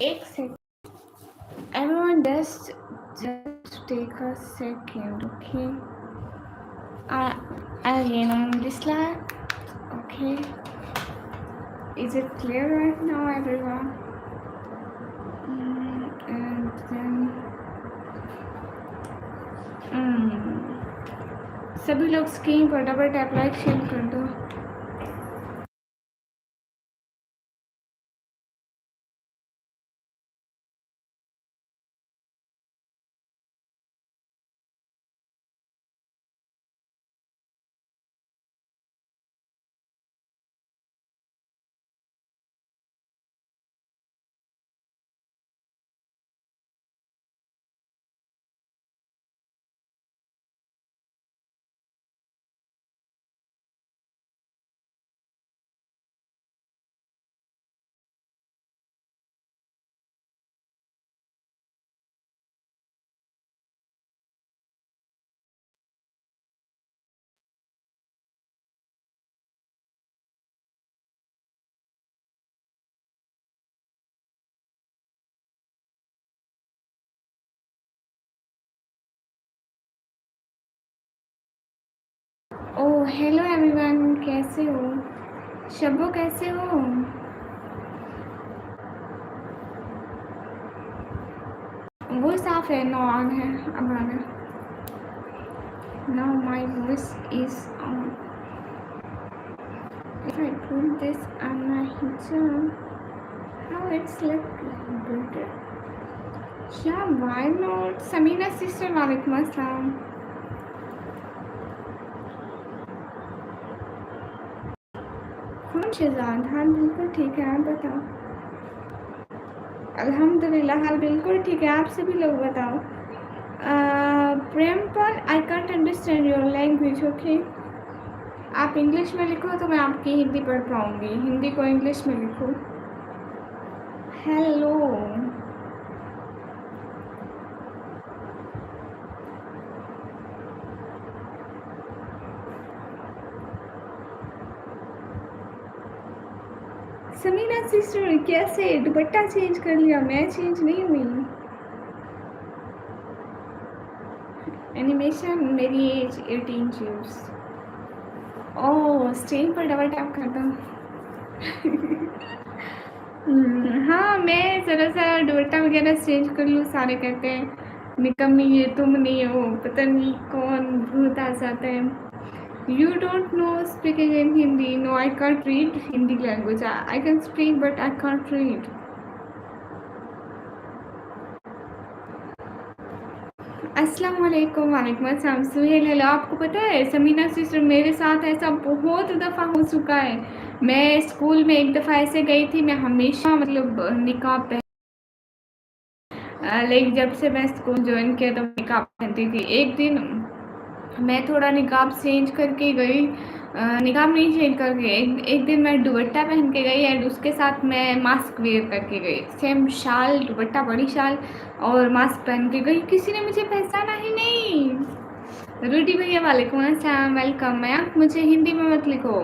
एक second, everyone just take a second, okay? Again on this slide, okay? Is it clear right now, everyone? And then सभी लोग screen पर double tap like share कर दो। Oh hello everyone, कैसे हो? शब्बो कैसे हो? वो साफ है, नो ऑन है, अब आ गया। Now my voice is on. If I put this on my hijab, how it's look better? Yeah, why not? Samina sister, वालेकुम अस्सलाम। कौन शहजाद? हाल बिल्कुल ठीक है, आप बताओ। अल्हम्दुलिल्लाह, हाल बिल्कुल ठीक है। आप सभी लोग बताओ। Prempal, I can't understand your language, okay? आप इंग्लिश में लिखो तो मैं आपकी हिंदी पढ़ पाऊँगी। हिंदी को इंग्लिश में लिखो। हेलो, समीना सिस्टर कैसे? दुपट्टा चेंज कर लिया, मैं चेंज नहीं हुई। एनिमेशन, मेरी एज 18 ईयर्स। ओह, स्क्रीन पर डबल टैप कर दो। हाँ, मैं ज़रा सा दुपट्टा वगैरह चेंज कर लूँ। सारे कहते हैं निकम्मी ये तुम नहीं हो, पता नहीं कौन भूत आ जाता है। You don't know speaking in Hindi? No, I can't read Hindi language. I can speak but I can't read. अस्सलाम वालेकुम। वालेकुम अस्सलाम। सुहेल, हेलो। आपको पता है समीना सिस्टर, मेरे साथ ऐसा बहुत दफ़ा हो चुका है। मैं स्कूल में एक दफ़ा ऐसे गई थी, मैं हमेशा मतलब निकाब लाइक जब से मैं स्कूल ज्वाइन किया तब निकाब पहनती थी। एक दिन मैं थोड़ा निकाब चेंज करके गई, निकाब नहीं चेंज करके, एक दिन मैं दुपट्टा पहन के गई एंड उसके साथ मैं मास्क वेयर करके गई। सेम शाल, दुपट्टा, बड़ी शाल और मास्क पहन के गई। किसी ने मुझे पहचाना ही नहीं। रूडी भैया वालेकुम अस्सलाम, वेलकम। मैं आप मुझे हिंदी में मत लिखो।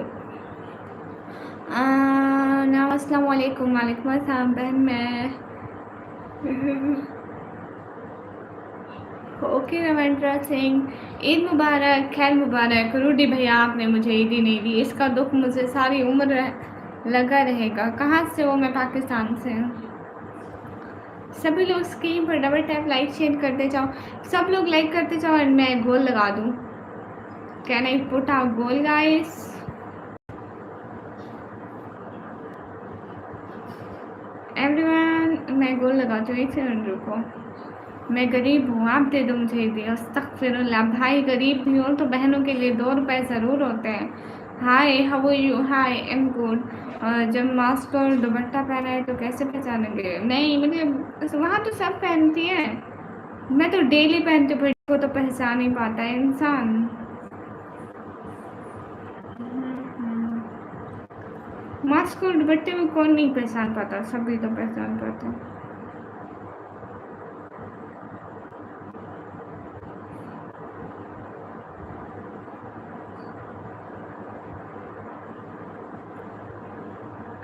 ना, अस्सलाम वालेकुम। वालेकुम अस्सलाम बहन। मैं ओके रविंद्रा सिंह, ईद मुबारक। खैर मुबारक। रूडी भैया, आपने मुझे ईद ही नहीं दी, इसका दुख मुझे सारी उम्र लगा रहेगा। कहाँ से हो? मैं पाकिस्तान से हूँ। सभी लोग स्क्रीन पर डबल टैप लाइक शेयर करते जाओ। सब लोग लाइक करते जाओ एंड मैं गोल लगा दूँ। Can I put out goal guys? Everyone, मैं गोल लगाती हूँ। एक सेकंड रुको। मैं गरीब हूँ, आप दे दो मुझे ईदी। अस्तगफिरुल्लाह। भाई गरीब भी हो तो बहनों के लिए 2 रुपए ज़रूर होते हैं। Hi, how are you? Hi, I am good. जब मास्क और दुपट्टा पहना है तो कैसे पहचानेंगे? नहीं मतलब वहाँ तो सब पहनती हैं, मैं तो डेली पहनती हूँ, को तो पहचान ही पाता है इंसान। मास्क और दुपट्टे में कौन नहीं पहचान पाता? सभी तो पहचान पाते हैं।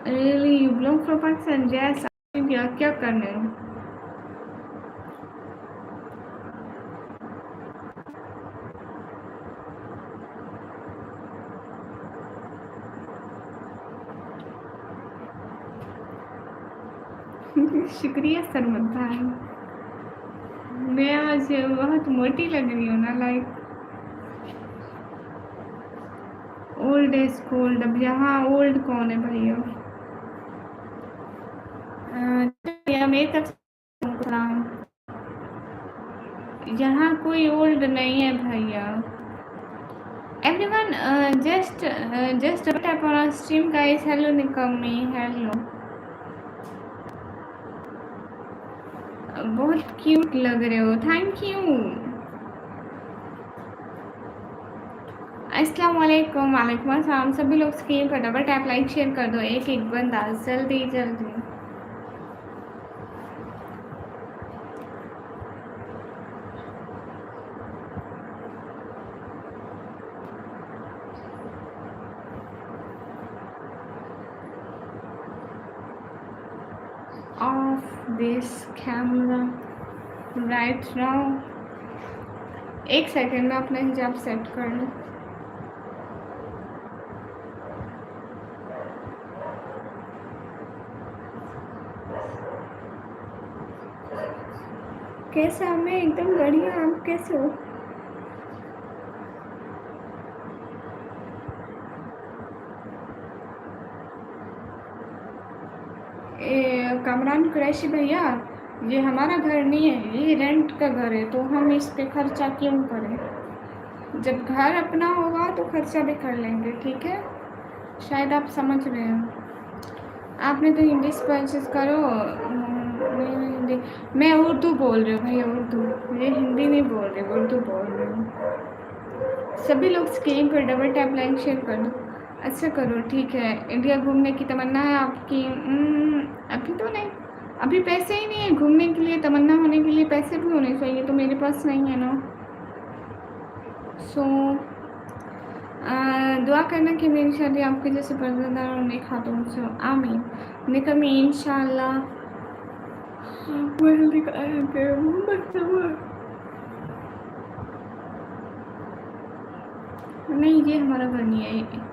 Really, you belong from Pakistan? Yes, I गया, क्या करने शुक्रिया सरमत भाई। मैं आज बहुत मोटी लग रही हूँ ना, लाइक ओल्ड इज गोल्ड। अब यहाँ ओल्ड कौन है भैया? मेरी तरफ से सलाम। यहाँ कोई ओल्ड नहीं है भैया। Everyone just tap on stream guys. Hello निकम्मी, हेलो। बहुत क्यूट लग रहे हो, थैंक यू। अस्सलाम वालेकुम। वालेकुम अस्सलाम। सभी लोग स्क्रीन पर डबल टैप लाइक शेयर कर दो, एक एक बंदा, जल्दी जल्दी। Of this camera right now. एक सेकेंड में अपना हिजाब सेट कर लूँ। कैसा? मैं एकदम बढ़िया, आप कैसे हो? कामरान कुरैशी भैया, ये हमारा घर नहीं है, ये रेंट का घर है, तो हम इस पे खर्चा क्यों करें? जब घर अपना होगा तो खर्चा भी कर लेंगे, ठीक है? शायद आप समझ रहे हो। आपने तो हिंदी परचेज करो। मैं उर्दू बोल रही हूँ भैया, उर्दू। ये हिंदी नहीं बोल रही, उर्दू बोल रही हूँ। सभी लोग स्क्रीन पर डबल टैप लाइक शेयर कर दो। अच्छा करो, ठीक है। इंडिया घूमने की तमन्ना है आपकी? अभी तो नहीं, अभी पैसे ही नहीं है घूमने के लिए। तमन्ना होने के लिए पैसे भी होने चाहिए, तो मेरे पास नहीं है ना। सो दुआ करना कि मेरी शादी आपके जैसे पर्दादार और नेक खातून से हो। आमीन। निकमी इंशाल्लाह। नहीं, ये हमारा घर नहीं है।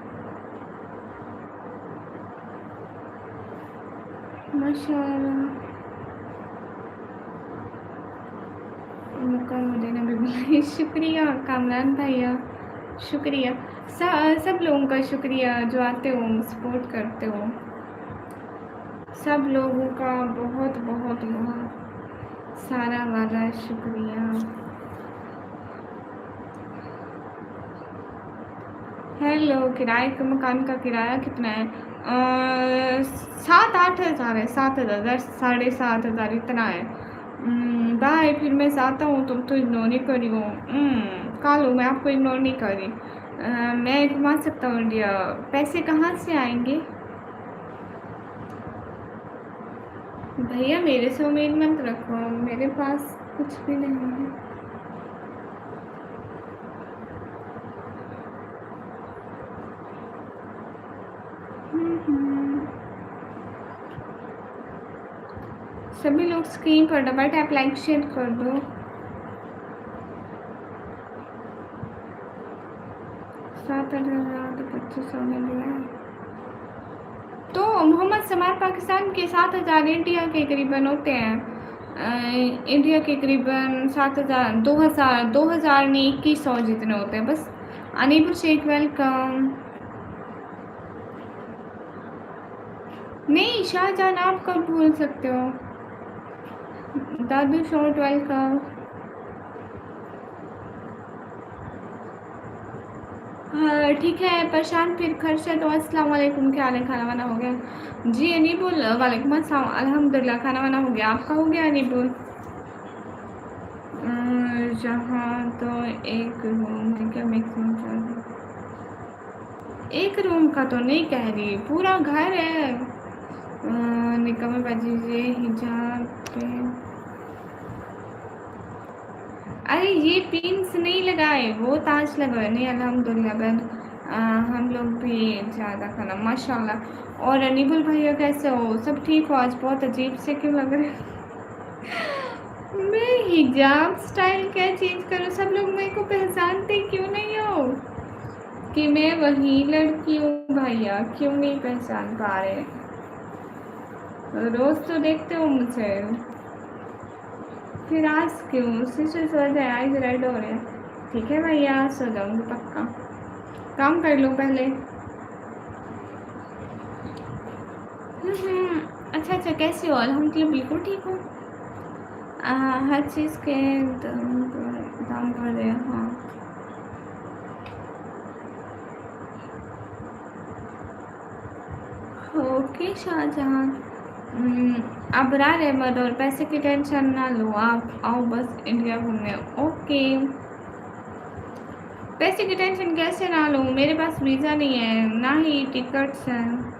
माशाल्लाह। शुक्रिया कामरान भैया, शुक्रिया। सब लोगों का शुक्रिया जो आते हो, सपोर्ट करते हो। सब लोगों का बहुत बहुत बहुत सारा वाला शुक्रिया। हेलो। किराए का मकान का किराया कितना है? 7-8 हज़ार है। 7,000, 7,500 इतना है। बाय, फिर मैं चाहता हूँ, तुम तो इग्नोर नहीं करी हो। कालू, मैं आपको इग्नोर नहीं करी। मैं घुमा सकता हूँ इंडिया। पैसे कहाँ से आएंगे भैया? मेरे से उम्मीद मत रखो, मेरे पास कुछ भी नहीं है। सभी लोग स्क्रीन पर डबल टैप लाइक शेयर कर दो। सात 2500 में लिया तो मोहम्मद समार पाकिस्तान के 7,000 इंडिया के करीबन होते हैं। इंडिया के करीबन 7,000, 2,000 नहीं, 2100 जितने होते हैं बस। अनीबुल शेख वेलकम। नहीं शाहजहान, आप कब भूल सकते हो? दादू शॉर्ट वेलकम। हाँ ठीक है परेशान, फिर खर्च है तो अस्सलाम वालेकुम, क्या हाल है? खाना वाना हो गया? जी अनीबुल, वालेकुम अस्सलाम। अल्हम्दुलिल्लाह खाना वाना हो गया, आपका हो गया अनीबुल? जहाँ तो एक रूम है क्या? मैक्सिमम चार्ज एक रूम का तो नहीं कह रही, पूरा घर है। निकम्मे बाजी से हिजाब पे। अरे ये पिंस नहीं लगाए, वो ताज लगाए नहीं। अल्हम्दुलिल्लाह बहन, हम लोग भी ज़्यादा खाना माशाल्लाह। और अनिबुल भैया कैसे हो? सब ठीक हो? आज बहुत अजीब से क्यों लग रहे हैं? मैं हिजाब स्टाइल क्या चेंज करूँ? सब लोग मेरे को पहचानते क्यों नहीं हो कि मैं वही लड़की हूँ भैया? क्यों नहीं पहचान पा रहे? रोज तो देखते हो मुझे, फिर आज क्यों? शीशे सो जाए, आइज रेड हो रहे हैं। ठीक है भैया, आज सो जाऊंगी पक्का। काम कर लो पहले। अच्छा अच्छा, कैसे हो? अल्हम्दुलिल्लाह बिल्कुल ठीक हूँ। हर चीज़ के दाम बढ़ रहे हैं। हाँ ओके शाहजहां। अबरार अहमद, और पैसे की टेंशन ना लो, आप आओ बस इंडिया घूमने। ओके, पैसे की टेंशन कैसे ना लूँ? मेरे पास वीज़ा नहीं है, ना ही टिकट्स हैं।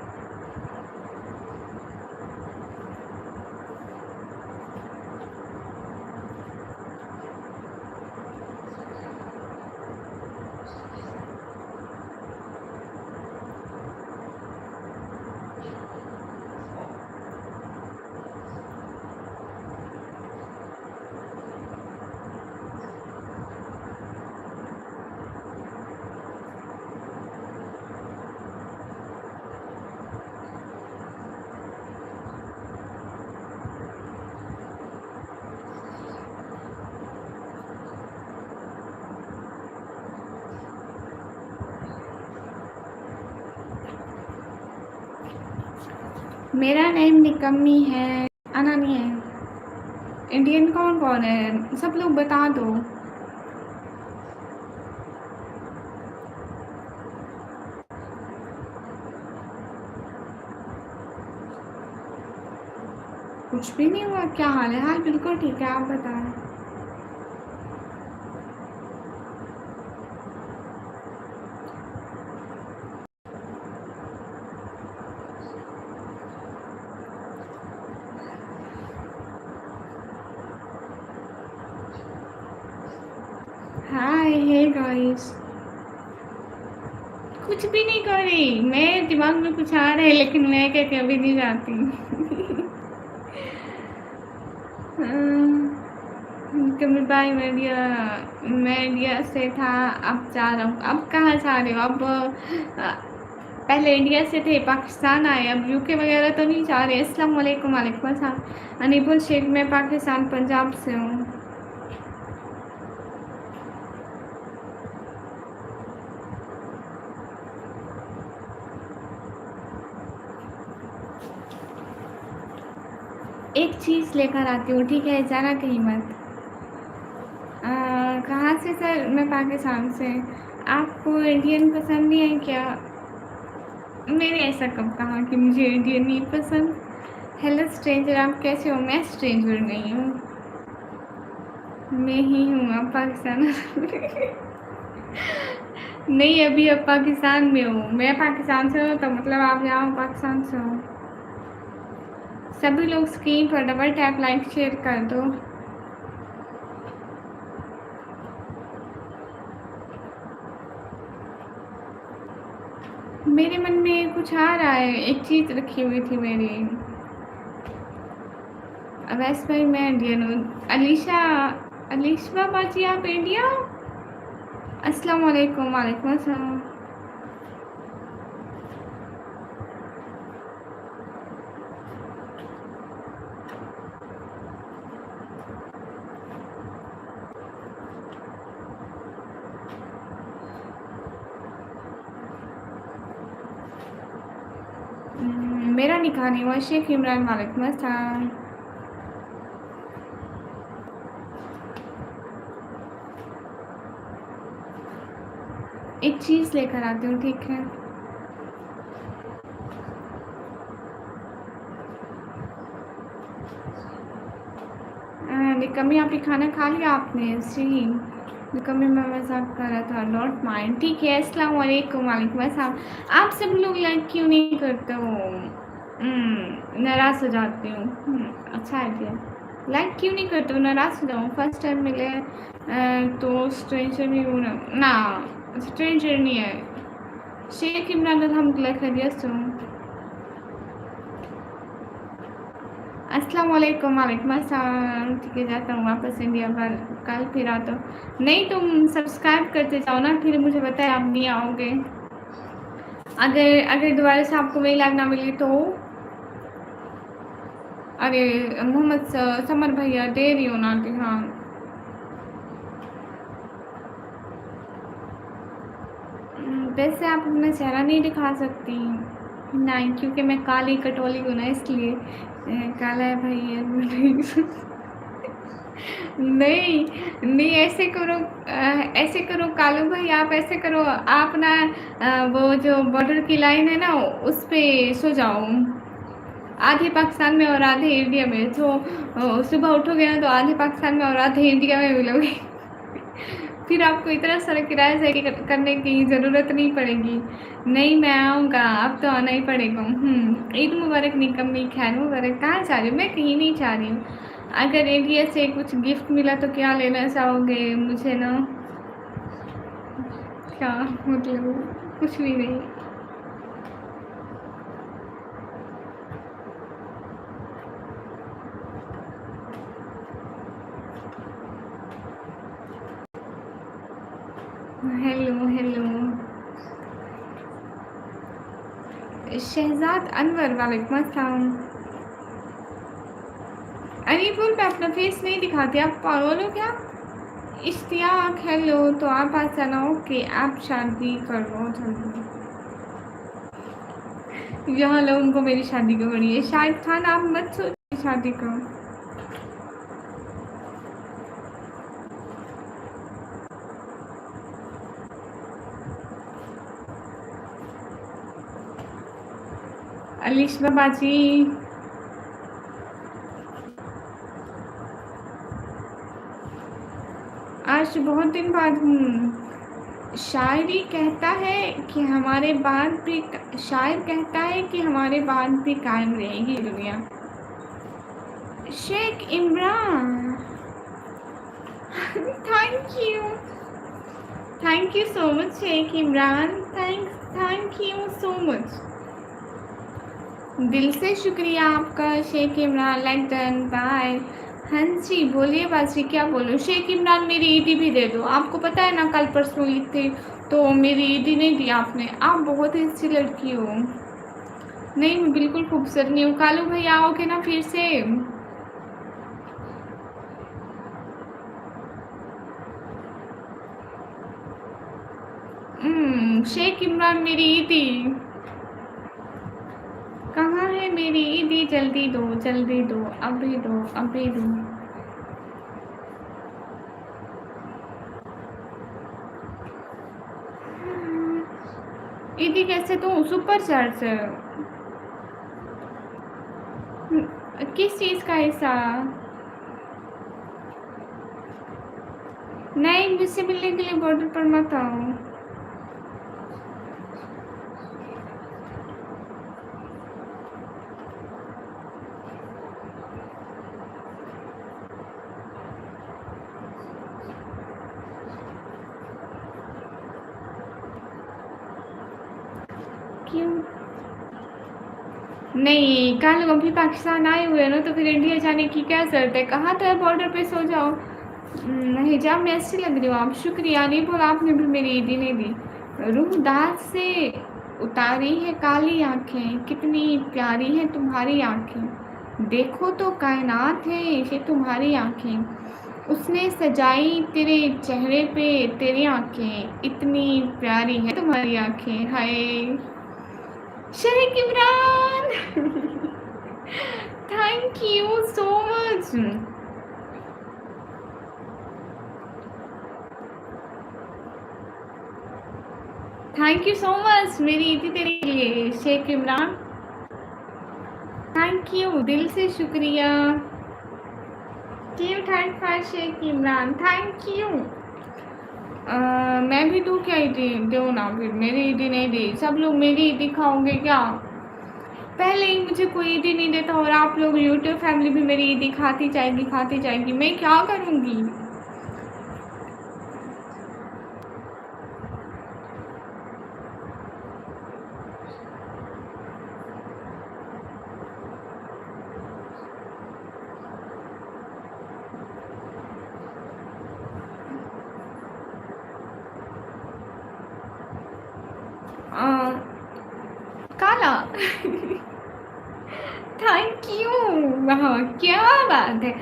मेरा नेम निकम्मी है, आना नहीं है। इंडियन कौन कौन है? सब लोग बता दो। कुछ भी नहीं हुआ? क्या हाल है? हाल बिल्कुल ठीक है, आप बताएं। हाय, हे गाइस। कुछ भी नहीं कर रही मैं, दिमाग में कुछ आ रहा है लेकिन मैं क्या कभी नहीं जाती। कभी भाई मैं इंडिया से था, अब जा रहा हूँ। अब कहाँ जा रहे हो? अब पहले इंडिया से थे, पाकिस्तान आए, अब यूके वगैरह तो नहीं जा रहे। अस्सलाम वालेकुम। वालेकुम अस्सलाम। अनीबुल शेख, मैं पाकिस्तान पंजाब से हूँ। एक चीज़ लेकर आती हूँ, ठीक है? जाना कहीं मत। कहाँ से सर? मैं पाकिस्तान से। आपको इंडियन पसंद नहीं है क्या? मैंने ऐसा कब कहा कि मुझे इंडियन नहीं पसंद? हेलो स्ट्रेंजर, आप कैसे हो? मैं स्ट्रेंजर नहीं हूँ, मैं ही हूँ। आप पाकिस्तान नहीं, अभी अब पाकिस्तान में हूँ। मैं पाकिस्तान से हूँ तो मतलब आप यहाँ पाकिस्तान से हो। सभी लोग स्क्रीन पर डबल टैप लाइक शेयर कर दो। मेरे मन में कुछ आ रहा है, एक चीज़ रखी हुई थी मेरी। वैसे भाई मैं इंडियन हूँ। अलीशा, अलीशा बाजी, आप इंडिया? अस्सलाम वालेकुम। वालेकुम अस्सलाम। मेरा निकाह नहीं हुआ। शेख इमरान, वालेकुम अस्सलाम। एक चीज़ लेकर आती हूँ, ठीक है? निकम्मी, आपने खाना खा लिया? आपने? जी, निकम्मी मैं मजाक कर रहा था, नॉट माइंड। ठीक है, अस्सलाम वालेकुम। वालेकुम अस्सलाम। आप सब लोग लाइक क्यों नहीं करते हो? नाराज़ हो जाती हूँ। अच्छा आइडिया। लाइक क्यों नहीं करते हो? नाराज़ हो जाऊँ? फर्स्ट टाइम मिले तो स्ट्रेंजर नहीं हूँ ना। स्ट्रेंजर नहीं है। शेख इमरान अल्हम्दुलिल्लाह खैरियत से हूँ। अस्सलाम वालेकुम, वालेकुम अस्सलाम। ठीक है, जाता हूँ वापस इंडिया पर, कल फिर आता हूँ। नहीं, तुम सब्सक्राइब करते जाओ ना, फिर मुझे बताए आप नहीं आओगे। अगर अगर दोबारा से आपको मेरी लाइव ना मिली तो अरे मोहम्मद समर भैया दे रही हो ना कि हाँ। वैसे आप अपना चेहरा नहीं दिखा सकती। नहीं, क्योंकि मैं काली कटोली हूँ ना, इसलिए काला है भैया। नहीं नहीं, ऐसे करो कालू भाई, आप ऐसे करो, आप ना वो जो बॉर्डर की लाइन है ना उस पे सो जाओ, आधे पाकिस्तान में और आधे इंडिया में। तो सुबह उठोगे ना तो आधे पाकिस्तान में और आधे इंडिया में मिलोगे। फिर आपको इतना सारा किराया से करने की ज़रूरत नहीं पड़ेगी। नहीं, मैं आऊँगा, अब तो आना ही पड़ेगा। ईद मुबारक, निकम्मी, खैर मुबारक। कहाँ जा रही हूँ मैं? कहीं नहीं जा रही हूँ। अगर इंडिया से कुछ गिफ्ट मिला तो क्या लेना चाहोगे मुझे ना? क्या मतलब? कुछ भी नहीं। हेलो हेलो शहजाद अनवर, वालेकुम अस्सलाम। अलीपुर पे अपना फेस नहीं दिखाते, आप पागल हो क्या? इश्तियाक, हेलो। तो आप आज जाना, ओके, आप शादी करो जल्दी। यहाँ लोगों को मेरी शादी को बड़ी है। शाहिद खान, आप मत सोचिए शादी को। अलिश बाबाजी, आज बहुत दिन बाद शायरी कहता है कि हमारे बाद भी शायर कहता है कि हमारे बाद भी कायम रहेगी दुनिया। Sheikh Imran, thank you so much Sheikh Imran, thank you so much. दिल से शुक्रिया आपका Sheikh Imran, like done, bye. हाँ जी, बोलिए बाजी, क्या बोलो? शेख इमरान, मेरी ईदी भी दे दो। आपको पता है ना कल परसों ईद थी, तो मेरी ईदी नहीं दी आपने। आप बहुत ही अच्छी लड़की हो। नहीं, मैं बिल्कुल खूबसूरत नहीं हूँ। कालू भाई आओगे ना फिर से? शेख इमरान, मेरी ईदी कहाँ है? मेरी ईदी जल्दी दो, जल्दी दो, अभी दो, अभी दो। ईदी कैसे दूँ? सुपर चार्ज किस चीज़ का हिस्सा? नहीं, मुझसे मिलने के लिए बॉर्डर पर मत आओ। क्यों? नहीं, कल अभी पाकिस्तान आए हुए हैं ना, तो फिर इंडिया जाने की क्या जरूरत है? कहाँ तो है बॉर्डर पे, सो जाओ। हिजाब में अच्छी लग रही हो आप। शुक्रिया, नहीं बोला आपने भी मेरी ईदी नहीं दी। रूह दाग से उतारी है काली आंखें, कितनी प्यारी है तुम्हारी आंखें। देखो तो कायनात है ये तुम्हारी आंखें, उसने सजाई तेरे चेहरे पे तेरी आंखें, इतनी प्यारी है तुम्हारी आंखें। Hi Sheikh Imran, thank you so much. Thank you so much, मेरी ईदी तेरे लिए शेख इमरान। थैंक यू, दिल से शुक्रिया। Team thank for Sheikh Imran, thank you. मैं भी दूँ क्या ईदी? दो ना फिर, मेरी ईदी नहीं दी। सब लोग मेरी ईदी खाओगे क्या? पहले ही मुझे कोई ईदी नहीं देता और आप लोग यूट्यूब फैमिली भी मेरी ईदी खाती जाएगी। मैं क्या करूँगी? Thank you. वाह, क्या बात है।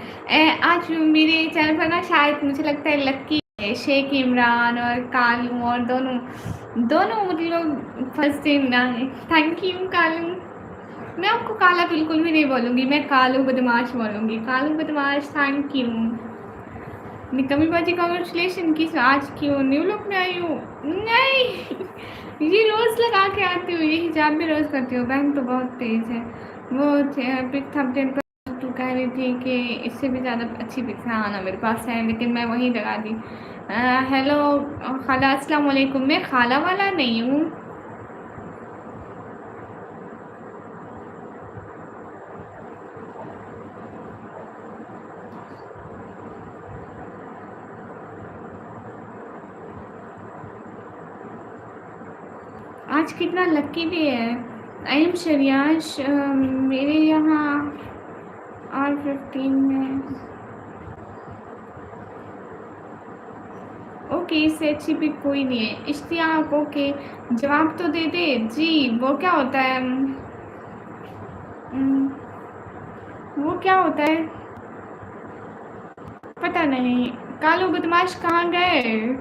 आज मेरे चैनल पर ना शायद मुझे लगता है लक्की है, शेख इमरान और कालू और दोनों दोनों मतलब फर्स्ट दिन आए। Thank you Kalu. मैं आपको काला बिल्कुल भी नहीं बोलूँगी, मैं कालू बदमाश बोलूँगी। कालू बदमाश, थैंक यू। निकमी बाजी कॉन्ग्रेचुलेशन। किस आज क्यों न्यू लुक में आई हूँ? नहीं, ये रोज़ लगा के आती हूँ, ये हिजाब भी रोज़ करती हूँ। बहन तो बहुत तेज़ है। वो पिक थंबनेल पर तो कह रही थी कि इससे भी ज़्यादा अच्छी पिक्स हाँ ना मेरे पास है, लेकिन मैं वहीं लगा दी। हेलो खाला, अस्सलाम वालेकुम। मैं खाला वाला नहीं हूँ। आज कितना लकी भी है। I am Shariyash. मेरे यहाँ R15 में। ओके, इससे अच्छी पिक कोई नहीं है। इश्तियाक, ओके जवाब तो दे दे जी। वो क्या होता है? वो क्या होता है? पता नहीं। कालू बदमाश कहाँ गए?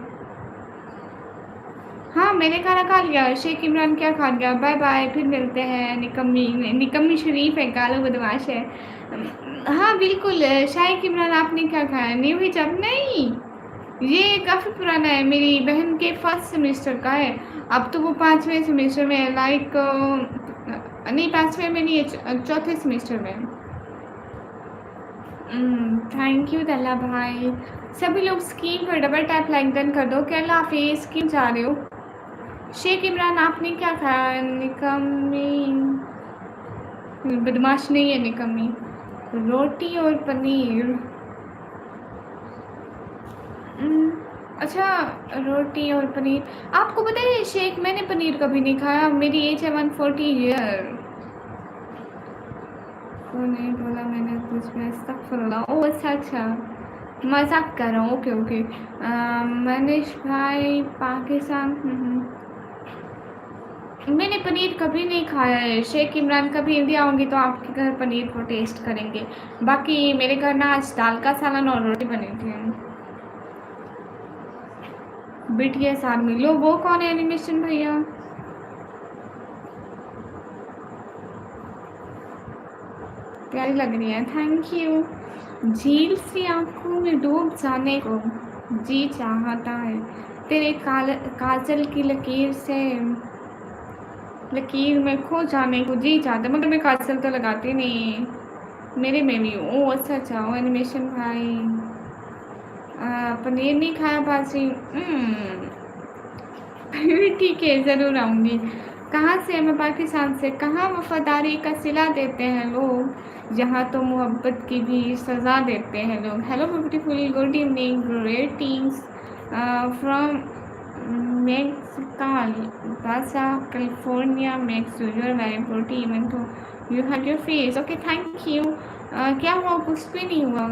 हाँ, मैंने खाना खा लिया। शेख इमरान क्या खा गया? बाय बाय, फिर मिलते हैं। निकम्मी निकम्मी शरीफ है, कालू बदमाश है। हाँ बिल्कुल। शेख इमरान आपने क्या खाया? न्यू हिजाब नहीं, ये काफ़ी पुराना है, मेरी बहन के फर्स्ट सेमेस्टर का है। अब तो वो 5वें सेमेस्टर में है, लाइक नहीं 5वें में नहीं है, चौथे सेमेस्टर में। थैंक यू तल्ला भाई। सभी लोग स्क्रीन पर डबल टैप लाइक डन कर दो। केरला फेस क्यों जा रहे हो? शेख इमरान आपने क्या खाया? निकम्मी बदमाश नहीं है, निकम्मी। रोटी और पनीर। अच्छा, रोटी और पनीर। आपको पता है शेख, मैंने पनीर कभी नहीं खाया। मेरी एज है 140 ईयर। तो नहीं बोला मैंने कुछ में, अस्तगफिरुल्लाह। ओह अच्छा अच्छा, मजाक कर रहा हूँ। Okay okay. मनीष भाई पाकिस्तान। मैंने पनीर कभी नहीं खाया है। शेख इमरान कभी इंडिया आऊँगी तो आपके घर पनीर को टेस्ट करेंगे। बाकी मेरे घर ना आज दाल का सालन और रोटी बनी थी। BTS army. लो, वो कौन है एनिमेशन भैया? प्यारी लग रही है, थैंक यू। झील सी आंखों में डूब जाने को जी चाहता है, तेरे काजल की लकीर से लकीर में खो जाने को जी चाहता है, मगर मैं काजल तो लगाती नहीं। मेरे में भी। ओ अच्छा अच्छा, वो एनिमेशन भाई। पनीर नहीं खाया बाजी। ठीक है, ज़रूर आऊँगी। कहाँ से? मैं पाकिस्तान से। कहाँ वफादारी का सिला देते हैं लोग, यहाँ तो मोहब्बत की भी सज़ा देते हैं लोग। Hello beautiful, good evening, greetings from Mexican Baja California. Makes your very beauty even though you have your face. Okay thank you. क्या हुआ? कुछ भी नहीं हुआ।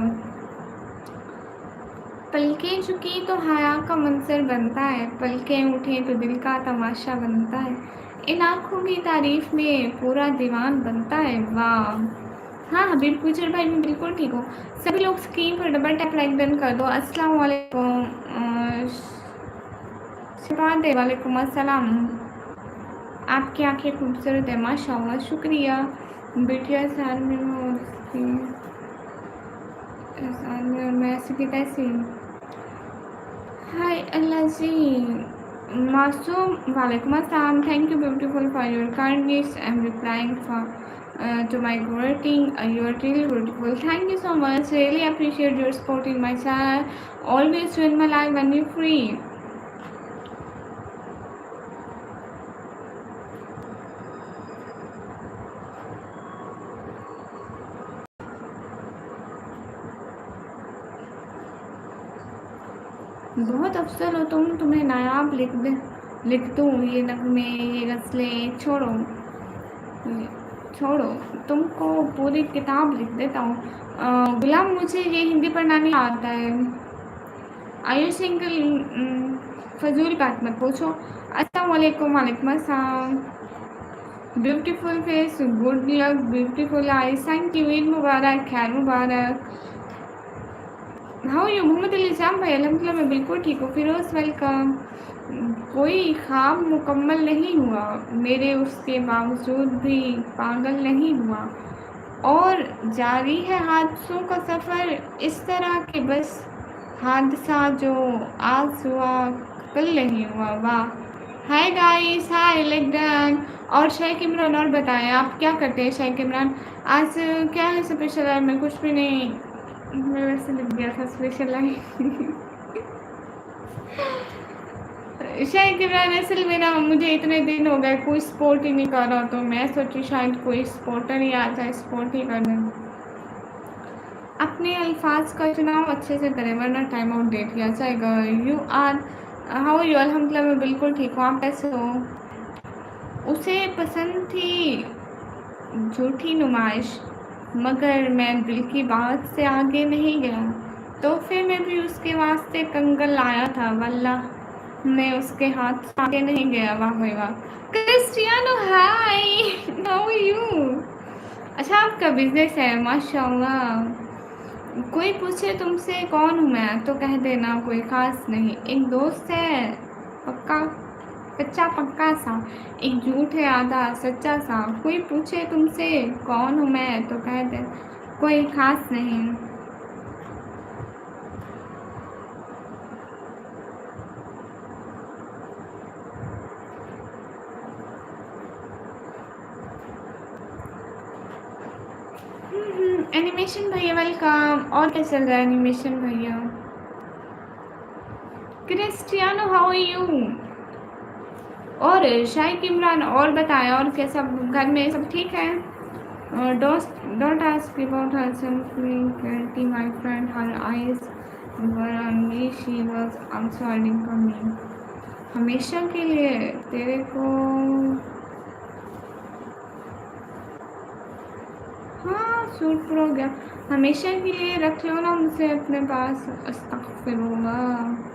पलकें झुकी तो हया का मंजर बनता है, पलकें उठें तो दिल का तमाशा बनता है, इन आँखों की तारीफ में पूरा दीवान बनता है। वाह। हाँ हबीब गुजर भाई, मैं बिल्कुल ठीक हूँ। सभी लोग स्क्रीन पर डबल टैप लाइक डन कर दो। अस्सलाम वालेकुम। शबाद है, वालेकुम अस्सलाम। आपकी आंखें खूबसूरत है माशाल्लाह, शुक्रिया। बेटिया साल में मैं ऐसी की तैसी। हाय अल्लाह जी। मासूम, वालेकुम अस्सलाम। Thank you beautiful for your kindness. I am replying for to my greeting. You are really beautiful. Thank you so much. Really appreciate your support in my channel. Always join my live when you're free. बहुत अफसर हो तुम, तुम्हें नायाब लिख दूँ ये नगमे ये गज़लें। छोड़ो छोड़ो, तुमको पूरी किताब लिख देता हूँ। गुलाम, मुझे ये हिंदी पढ़ना नहीं आता है। आयु सिंगल? फजूल बात मत पूछो। अस्सलाम वालेकुम। वालेकुम अस्सलाम। Beautiful face, good luck, beautiful eyes, thank you, Eid मुबारक, खैर मुबारक। हाउ यू मोहम्मद अली जाम भाई, अल्हम्दुलिल्लाह मैं बिल्कुल ठीक हूँ। फिरोज़ वेलकम। कोई ख्वाब मुकम्मल नहीं हुआ, मेरे उसके बावजूद भी पागल नहीं हुआ, और जारी है हादसों का सफ़र इस तरह के बस हादसा जो आज हुआ कल नहीं हुआ। वाह। हाय गाइस, हाय लेगडन और शेख इमरान। और बताएं आप क्या करते हैं शेख इमरान? आज क्या है स्पेशल है? मैं कुछ भी नहीं, मैं वैसे लिख दिया था स्पेशल है। शायद इमरान असल में ना मुझे इतने दिन हो गए कोई स्पोर्ट ही नहीं कर रहा, तो मैं सोची शायद कोई स्पोर्टर ही आ जाए, स्पोर्ट ही कर दें। अपने अल्फाज का चुनाव अच्छे से करें वरना टाइम आउट दे दिया जाएगा। You are how you? अल्हम्दुलिल्लाह मैं बिल्कुल ठीक हूँ, आप कैसे हो? उसे पसंद थी झूठी नुमाइश, मगर मैं दिल की बात से आगे नहीं गया, तोहफे में भी उसके वास्ते कंगन लाया था, वल्लाह मैं उसके हाथ से आगे नहीं गया। वाह भाई वाह। Cristiano hi, how are you? अच्छा आपका बिजनेस है, माशाल्लाह। कोई पूछे तुमसे कौन हूँ मैं तो कह देना कोई ख़ास नहीं, एक दोस्त है पक्का कच्चा पक्का सा, एक झूठ है आधा सच्चा सा। कोई पूछे तुमसे कौन हूँ मैं तो कह दे कोई ख़ास नहीं। एनिमेशन भैया वेलकम। और क्या चल रहा है एनिमेशन भैया? Cristiano how are you? और शाइक इमरान और बताएं, और क्या सब घर में सब ठीक है? Don't ask about her, simply guilty. My friend, her eyes were on me. She was also hiding from me. हमेशा के लिए तेरे को, हाँ सूट प्रो गया। हमेशा के लिए रख लो ना मुझे अपने पास, अस्तगफिरुल्लाह।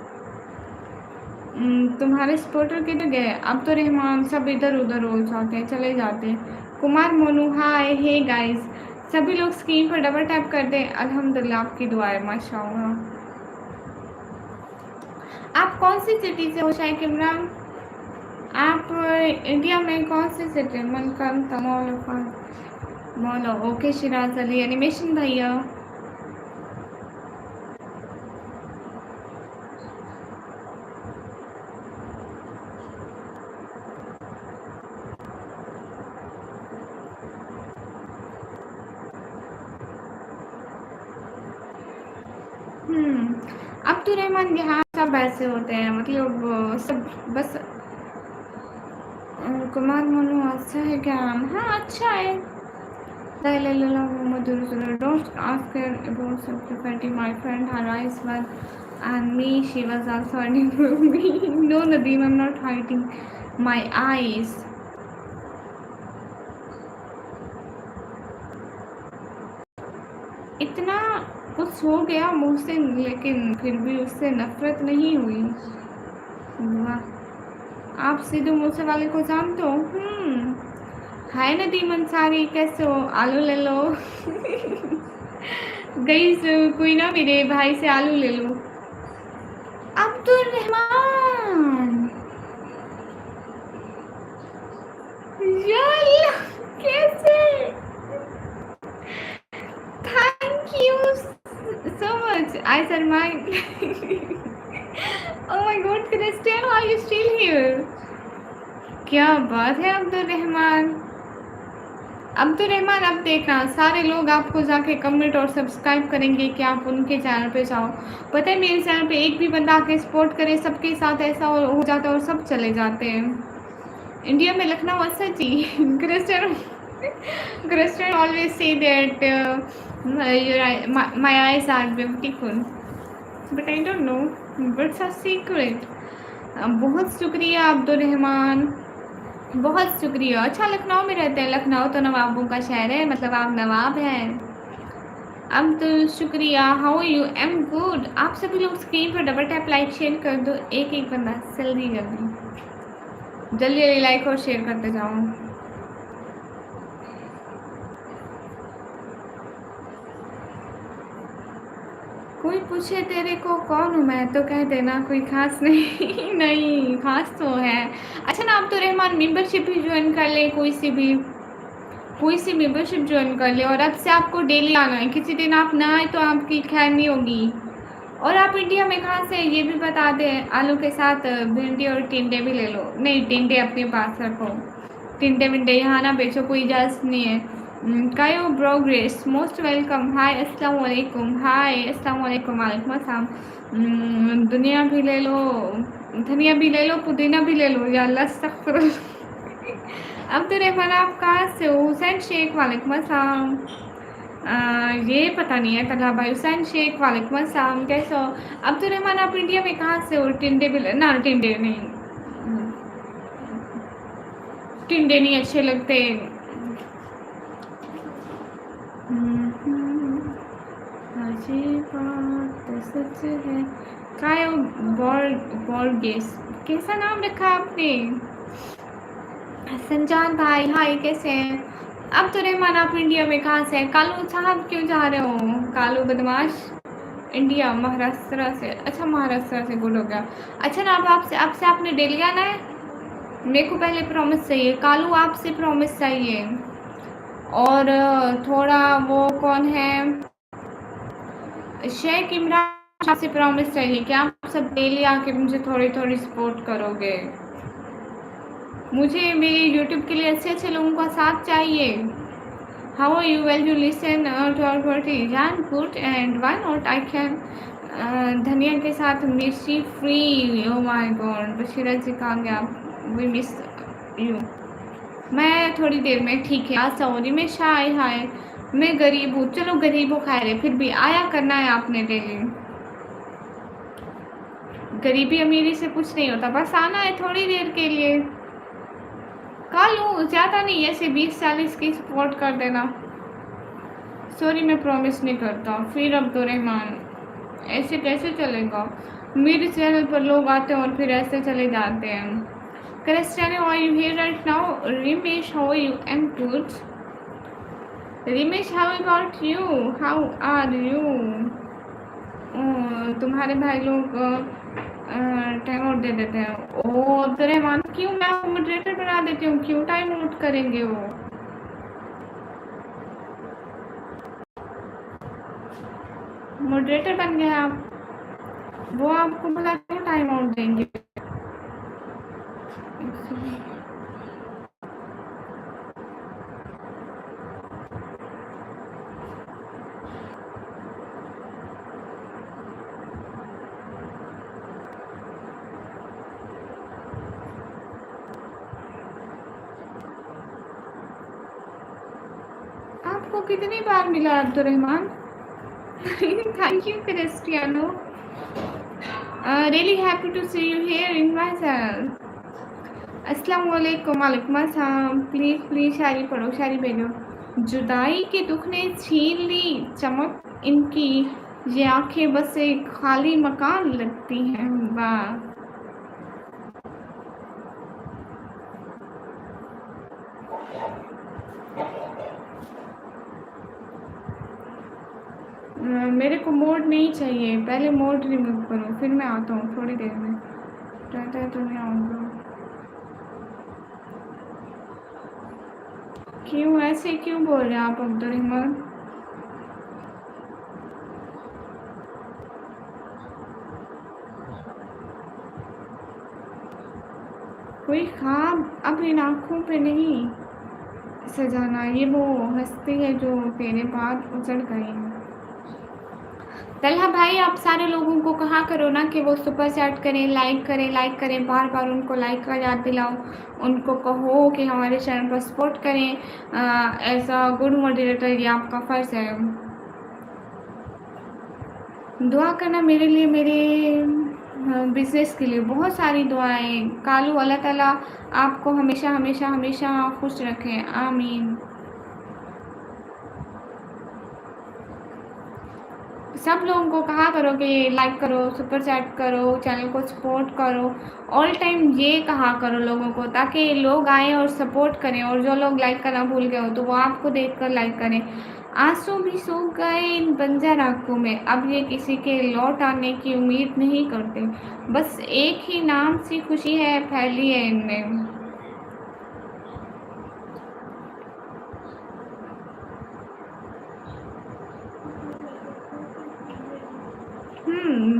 तुम्हारे सपोर्टर किधर गए? अब तो रहमान सब इधर उधर हो जाते हैं, चले जाते हैं। कुमार मोनू हाय, हे गाइस, सभी लोग स्क्रीन पर डबल टैप कर दें। अल्हम्दुलिल्लाह आपकी दुआ है, माशाअल्लाह। आप कौन सी सिटी से हो शाइक इमरान? आप इंडिया में कौन सी सिटी? मनकम तमोल मौला। ओके शिराज अली एनिमेशन भैया। अब्दुर्रहमान यहाँ सब ऐसे होते हैं, मतलब सब बस। कुमार मोनू अच्छा है क्या? हाँ अच्छा है। Don't ask her about subsequently. My friend, her eyes were and me. She was also hiding from me. No, Nadeem, I'm not hiding my eyes. इतना कुछ हो गया मुझसे, लेकिन फिर भी उससे नफरत नहीं हुई। वाह। आप सिद्धू मूसे वाले को जानते हो? हाय नदीम अंसारी, कैसे हो? आलू ले लो। गई कोई ना मेरे भाई से आलू ले लो। अब्दुल रहमान यार कैसे? Thank you so much I सरमाइन। Oh my god Cristiano, are you still here? क्या बात है अब्दुल रहमान। अब्दुल रहमान अब देखना सारे लोग आपको जाके कमेंट और सब्सक्राइब करेंगे कि आप उनके चैनल पे जाओ। पता है मेरे चैनल पे एक भी बंदा आके सपोर्ट करे, सबके साथ ऐसा हो जाता है और सब चले जाते हैं। इंडिया में लखनऊ सच ही। Christian always say that my eyes are beautiful but I don't know what's a secret. बहुत शुक्रिया अब्दुल रहमान, बहुत शुक्रिया। अच्छा लखनऊ में रहते हैं? लखनऊ तो नवाबों का शहर है, मतलब आप नवाब हैं। अब तो शुक्रिया। How you? Am good. आप सभी लोग स्क्रीन पर डबल टैप लाइक शेयर कर दो, एक एक बंदा जल्दी जल्दी जल्दी जल्दी लाइक और शेयर करते जाओ। कोई पूछे तेरे को कौन हूँ मैं, तो कह देना कोई खास नहीं। नहीं खास तो है। अच्छा ना, अब तो रहमान मेंबरशिप भी ज्वाइन कर ले, कोई सी मेंबरशिप ज्वाइन कर ले, और अब से आपको डेली आना है। किसी दिन आप ना आए तो आपकी खैर नहीं होगी। और आप इंडिया में कहाँ से, ये भी बता दें। आलू के साथ भिंडी और टिंडे भी ले लो। नहीं, टिंडे अपने पास रखो, टिंडे विंडे यहाँ ना बेचो, कोई इजाज़त नहीं है। कायो प्रोग्रेस मोस्ट वेलकम। हाय अस्सलाम वालेकुम। हाय अस्सलाम वालेकुम। वालेकुम अस्सलाम। दुनिया भी ले लो, धनिया भी ले लो, पुदीना भी ले लो। या अल्लाह अब तो रहमान आप कहाँ से हो? हुसैन शेख वालेकुम अस्सलाम। ये पता नहीं है। तला भाई हुसैन शेख वालेकुम अस्सलाम, कैसे हो? अब तो रहमान आप इंडिया में कहाँ से हो? टिंडे भी ना, टिंडे नहीं, टिंडे नहीं अच्छे लगते। ये बात सच है। कायो बॉर्गेस, कैसा नाम रखा आपने? संजान भाई हाय, कैसे हैं? अब तो रहमान आप इंडिया में कहाँ से हैं? कालू साहब क्यों जा रहे हो? कालू बदमाश इंडिया, महाराष्ट्र से। अच्छा महाराष्ट्र से, गुड हो गया। अच्छा ना, अब आपसे आपने डेली आना है। मेरे को पहले प्रॉमिस चाहिए कालू, आपसे प्रॉमिस चाहिए। और थोड़ा वो कौन है, शेख इमरान से प्रॉमिस चाहिए कि आप सब डेली आके मुझे थोड़ी थोड़ी सपोर्ट करोगे। मुझे मेरे यूट्यूब के लिए अच्छे अच्छे लोगों का साथ चाहिए। How are you? Well you listen to our party जान good and why not I can. धनिया के साथ मिर्ची free. Oh my god, Bashira ji कहाँ गया? We miss you. मैं थोड़ी देर में, ठीक है। सॉरी मैं शाय, हाय मैं गरीब हूँ। चलो गरीब हो खा रहे, फिर भी आया करना है आपने डेली। गरीबी अमीरी से कुछ नहीं होता, बस आना है थोड़ी देर के लिए। कालू ज़्यादा नहीं, ऐसे 20-40 की सपोर्ट कर देना। सॉरी मैं प्रॉमिस नहीं करता। फिर अब्दुल रहमान, ऐसे कैसे चलेगा? मेरे चैनल पर लोग आते हैं और फिर ऐसे चले जाते हैं। Cristiano are you here right now? Rimesh how are you? I am good. Rimesh how about you? How are you? तुम्हारे भाई लोग टाइम आउट दे देते हैं। ओ अब्दुल रहमान, क्यों? मैं आपको मॉडरेटर बना देती हूँ, क्यों टाइम आउट करेंगे वो? मॉडरेटर बन गए आप, वो आपको भला क्यों टाइम आउट देंगे? आपको कितनी बार मिला Abdul Rahman? Thank you Cristiano, really happy to see you here in my channel. अस्सलाम वालेकुम। वालेकुम अस्सलाम। प्लीज़ प्लीज़ शायरी पढ़ो, शायरी भेजो। जुदाई के दुख ने छीन ली चमक इनकी, ये आंखें बस एक खाली मकान लगती हैं। वाह, मेरे को मोड नहीं चाहिए, पहले मोड रिमूव करो, फिर मैं आता हूँ थोड़ी देर में। रहता है तो मैं आऊँगा। क्यों ऐसे क्यों बोल रहे हैं आप अब्दुल रहमान? कोई ख्वाब अब इन आँखों पे नहीं सजाना, ये वो हस्ती है जो तेरे बाद उजड़ गई है। तलहा भाई, आप सारे लोगों को कहा करो ना कि वो सुपर चैट करें, लाइक करें, लाइक करें, बार बार उनको लाइक का याद दिलाओ। उनको कहो कि हमारे चैनल पर सपोर्ट करें। एज अ गुड मॉडरेटर ये आपका फ़र्ज़ है। दुआ करना मेरे लिए, मेरे बिज़नेस के लिए बहुत सारी दुआएं। कालू, अल्लाह ताला आपको हमेशा हमेशा हमेशा खुश रखें, आमीन। सब लोगों को कहा करो कि लाइक करो, सुपर चैट करो, चैनल को सपोर्ट करो। ऑल टाइम ये कहा करो लोगों को, ताकि लोग आएँ और सपोर्ट करें। और जो लोग लाइक करना भूल गए हो तो वो आपको देखकर लाइक करें। आंसू भी सूख गए इन बंजर आंखों में, अब ये किसी के लौट आने की उम्मीद नहीं करते, बस एक ही नाम सी खुशी है फैली है इनमें।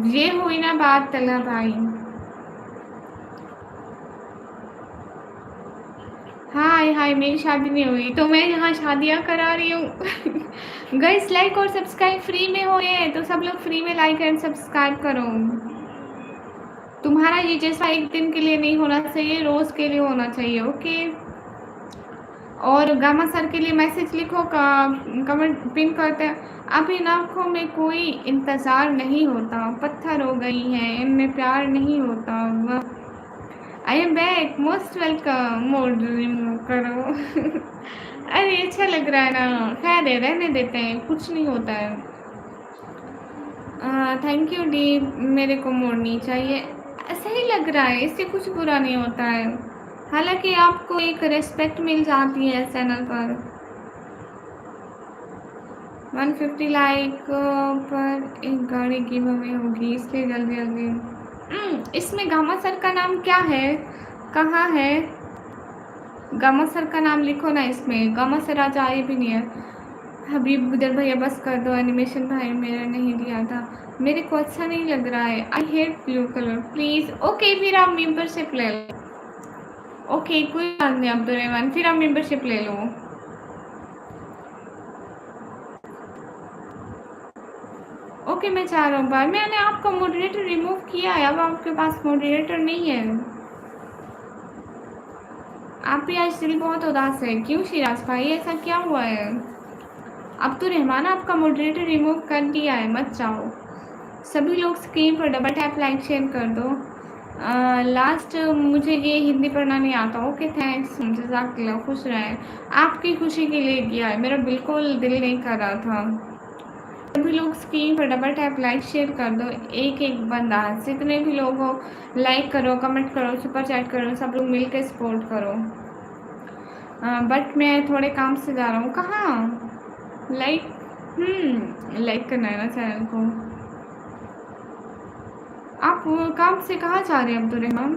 ये हुई ना बात तला भाई। हाय हाय, मेरी शादी नहीं हुई तो मैं यहाँ शादियाँ करा रही हूँ। गाइस लाइक और सब्सक्राइब फ्री में हो रहे हैं तो सब लोग फ्री में लाइक एंड सब्सक्राइब करो। तुम्हारा ये जैसा एक दिन के लिए नहीं होना चाहिए, रोज के लिए होना चाहिए। ओके। और गामा सर के लिए मैसेज लिखो, कमेंट पिन करते हैं। अब इन आँखों में कोई इंतज़ार नहीं होता, पत्थर हो गई हैं, इनमें प्यार नहीं होता। I am back, most welcome. Mode remove करो। अरे अच्छा लग रहा है ना, खैर है, रहने देते हैं, कुछ नहीं होता है। थैंक यू डी, मेरे को मोड़ नहीं चाहिए, सही लग रहा है, इससे कुछ बुरा नहीं होता है। हालांकि आपको एक रिस्पेक्ट मिल जाती है चैनल पर। 150 लाइक पर एक गाड़ी गिव अवे होगी, इसलिए जल्दी जल्दी। इसमें गामा सर का नाम क्या है, कहाँ है? गामा सर का नाम लिखो ना इसमें, गामा सर आज आए भी नहीं है। हबीब गुजर भैया बस कर दो, एनिमेशन भाई मेरा नहीं दिया था, मेरे को अच्छा नहीं लग रहा है, I hate blue colour please. Okay फिर आप मेंबरशिप ले लो। ओके कोई बात नहीं अब्दुलरहमान, फिर आप मेंबरशिप ले लो। ओके मैं चाह रहा हूँ बार, मैंने आपका मॉडरेटर रिमूव किया है, अब आपके पास मॉडरेटर नहीं है। आप भी आज दिल बहुत उदास है, क्यों शिराज भाई ऐसा क्या हुआ है? अब तो रहमान आपका मॉडरेटर रिमूव कर दिया है, मत जाओ। सभी लोग स्क्रीन पर डबल टैप लाइक शेयर कर दो। लास्ट मुझे ये हिंदी पढ़ना नहीं आता। ओके थैंक्स, जज़ाकल्लाह, खुश रहे। आपकी खुशी के लिए किया है, मेरा बिल्कुल दिल नहीं कर रहा था। सभी लोग स्क्रीन पर डबल टैप लाइक शेयर कर दो, एक एक बंदा, जितने भी लोग हो लाइक करो, कमेंट करो, सुपर चैट करो, सब लोग मिलकर सपोर्ट करो। बट मैं थोड़े काम से जा रहा हूँ। कहाँ? लाइक करना है ना चैनल को। आप काम से कहाँ जा रहे हैं अब्दुलरहमान?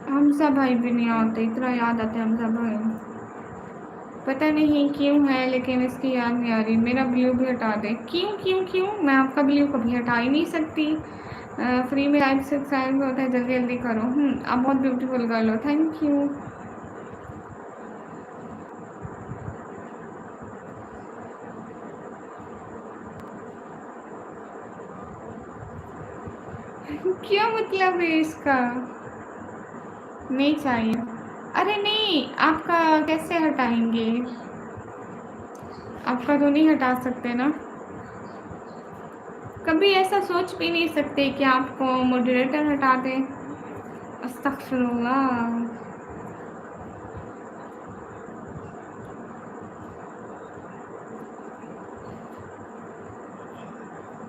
हमजा भाई भी नहीं आते, इतना याद आता है हमजा भाई, पता नहीं क्यों है, लेकिन इसकी याद नहीं आ रही। मेरा ब्लू भी हटा दे। क्यों क्यों क्यों? मैं आपका ब्लू कभी हटा ही नहीं सकती। फ्री में लाइव सब्सक्राइब होता है, जल्दी जल्दी करो। आप बहुत ब्यूटीफुल गर्ल हो, थैंक यू। क्या मतलब है इसका? नहीं चाहिए। अरे नहीं, आपका कैसे हटाएंगे? आपका तो नहीं हटा सकते ना, कभी ऐसा सोच भी नहीं सकते कि आपको मॉडरेटर हटा दें। अस्तगफिरुल्लाह।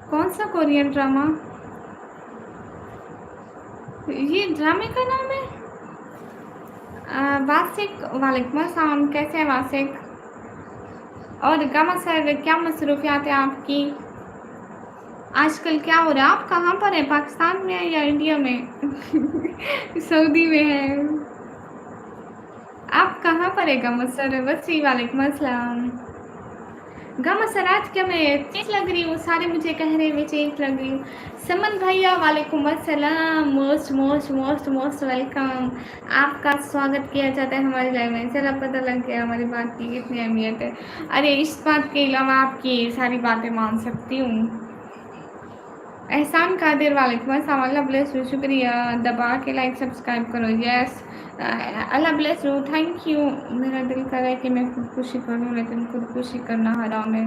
कौन सा कोरियन ड्रामा? ये ड्रामे का नाम है? वासिक, वालेकुम अस्सलाम, कैसे हैं वासिक? और गामा सर क्या मसरूफियात है आपकी आजकल, क्या हो रहा है? आप कहाँ पर हैं, पाकिस्तान में है या इंडिया में? सऊदी में है। आप कहाँ पर है गामा सर? बस वालेकुम अस्सलाम। गामा सर आज क्या मैं चेंज लग रही हूँ? सारे मुझे कह रहे हैं मैं चेंज लग रही हूँ। समन भैया वालेकुम अस्सलाम, most most most most welcome. आपका स्वागत किया जाता है हमारे लाइव में। चला पता लग गया हमारी बात की कितनी अहमियत है। अरे इस बात के अलावा आपकी सारी बातें मान सकती हूँ। एहसान कादिर वालेकुम अस्सलाम, अल्लाह ब्लेस यू, शुक्रिया, दबा के लाइक सब्सक्राइब करो। Yes Allah bless you, thank you. मेरा दिल कर रहा है कि मैं खुदकुशी करूँ, लेकिन खुदकुशी करना हराम है।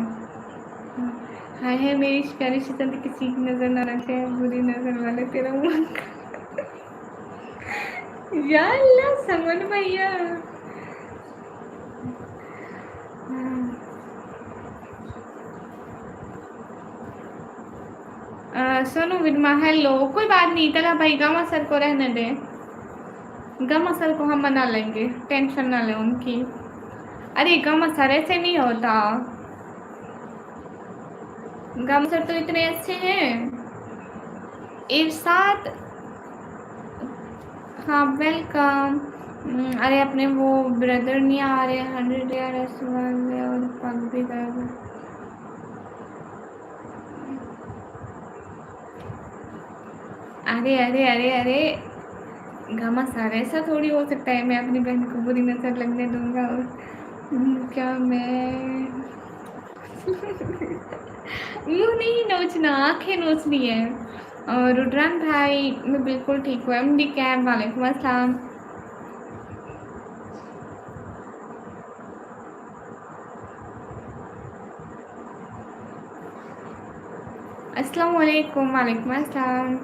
हाय है मेरी प्यारी शीतल, किसी की नज़र न रखे, बुरी नज़र वाले तेरा मुँह। या अल्लाह समन भैया। सोनू विदमा हेलो, कोई बात नहीं तला भाई, गामा सर को रहने दें, गामा सर को हम मना लेंगे, टेंशन ना लें उनकी। अरे गम असर ऐसे नहीं होता, गम सर तो इतने अच्छे हैं। इरशाद, हाँ वेलकम। अरे अपने वो ब्रदर नहीं आ रहे, 100 वाले और पग भी कर। अरे अरे अरे अरे, घमासान ऐसा थोड़ी हो सकता है, मैं अपनी बहन को बुरी नजर लगने दूंगा। और क्या मैं मुंह नहीं नोचना, आंखें नोचनी है। और रुद्रान भाई मैं बिल्कुल ठीक हूँ। एमडी कैब, वालेकुम अस्सलाम। अस्सलाम वालेकुम, वालेकुम अस्सलाम।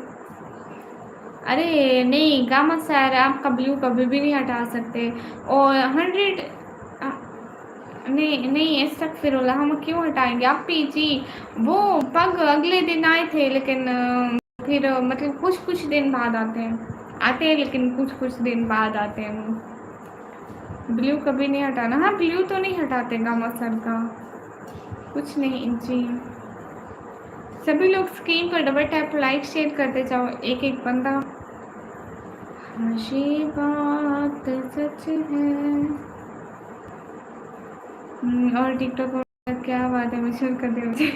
अरे नहीं गामा सर, आपका ब्लू कभी भी नहीं हटा सकते। और 100 नहीं नहीं, अस्तगफिरुल्लाह, हम क्यों हटाएंगे आप पीजी। वो पग अगले दिन आए थे, लेकिन फिर मतलब कुछ कुछ दिन बाद आते हैं, आते हैं लेकिन कुछ कुछ दिन बाद आते हैं वो। ब्लू कभी नहीं हटाना। हाँ ब्लू तो नहीं हटाते गामा सर का, कुछ नहीं जी। सभी लोग स्क्रीन पर डबल टैप लाइक शेयर करते जाओ, एक एक बंदा। ये बात सच है। और टिकटॉक और क्या बात है, मिशन कर दे मुझे।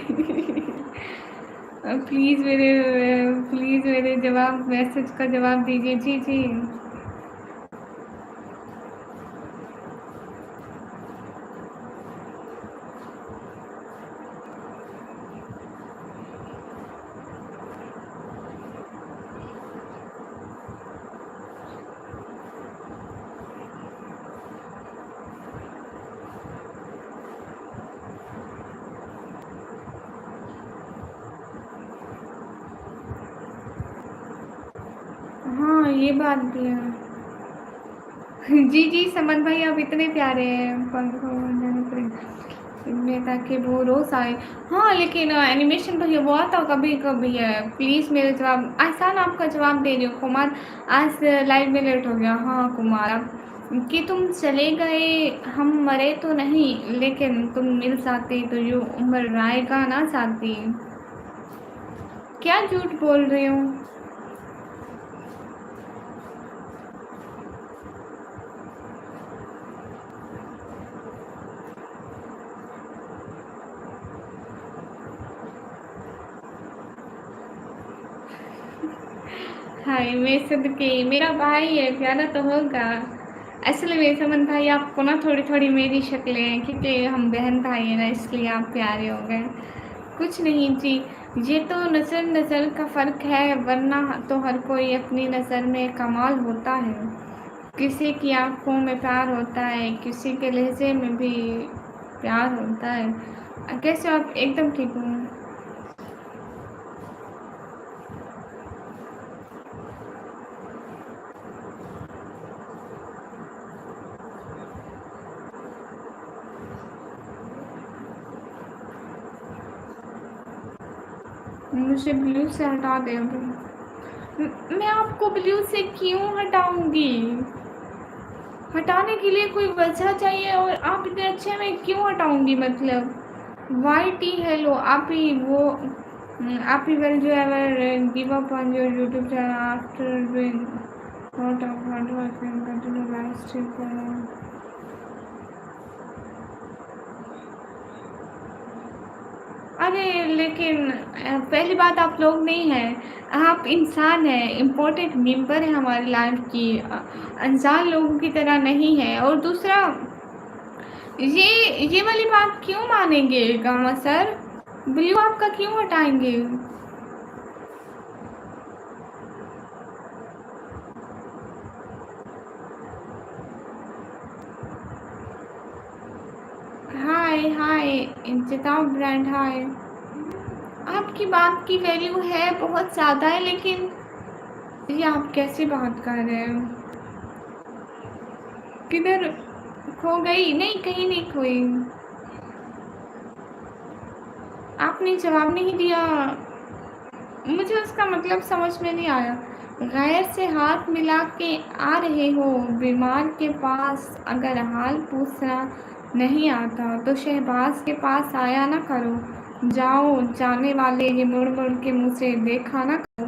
प्लीज़ मेरे जवाब मैसेज का जवाब दीजिए। जी जी। हाँ ये बात भी है। जी जी समन भाई, आप इतने प्यारे हैं, में ताकि वो रोज आए। हाँ लेकिन एनिमेशन तो ये वो आता कभी कभी है। प्लीज़ मेरे जवाब, आसान आपका जवाब दे रही हो कुमार। आज लाइव में लेट हो गया। हाँ कुमार, अब कि तुम चले गए, हम मरे तो नहीं, लेकिन तुम मिल जाते तो यूँ उम्र आएगा ना साथी। क्या झूठ बोल रही हूँ। हाय मैं सदके, मेरा भाई है, प्यारा तो होगा। असली में समन भाई, आपको ना थोड़ी थोड़ी मेरी शक्लें हैं, क्योंकि हम बहन भाई हैं ना, इसलिए आप प्यारे हो गए। कुछ नहीं जी, ये तो नज़र नज़र का फ़र्क है, वरना तो हर कोई अपनी नज़र में कमाल होता है। किसी की आंखों में प्यार होता है, किसी के लहजे में भी प्यार होता है। कैसे हो आप? एकदम ठीक हूँ। मुझे ब्लू से हटा दे अभी। मैं आपको ब्लू से क्यों हटाऊंगी? हटाने के लिए कोई वजह चाहिए, और आप इतने अच्छे, मैं क्यों हटाऊंगी मतलब। वाई टी हेलो, आप ही वो, आप ही विल जो ever give up on your YouTube channel after doing lot of hard work and continue live stream. अरे लेकिन पहली बात, आप लोग नहीं हैं, आप इंसान हैं, इम्पोर्टेंट मेंबर है हमारी लाइफ की, अनजान लोगों की तरह नहीं है। और दूसरा, ये वाली बात क्यों मानेंगे गामा सर? ब्लू आपका क्यों हटाएंगे? हाय हाय, इंतजाम ब्रांड, हाय। आपकी बात की वैल्यू है, बहुत ज़्यादा है, लेकिन ये आप कैसे बात कर रहे हो? किधर खो गई? नहीं कहीं नहीं खोई। आपने जवाब नहीं दिया, मुझे उसका मतलब समझ में नहीं आया। गैर से हाथ मिला के आ रहे हो बीमार के पास, अगर हाल पूछना नहीं आता तो शहबाज के पास आया ना करो, जाओ जाने वाले ये मुड़ मुड़ के मुझे देखा ना करो।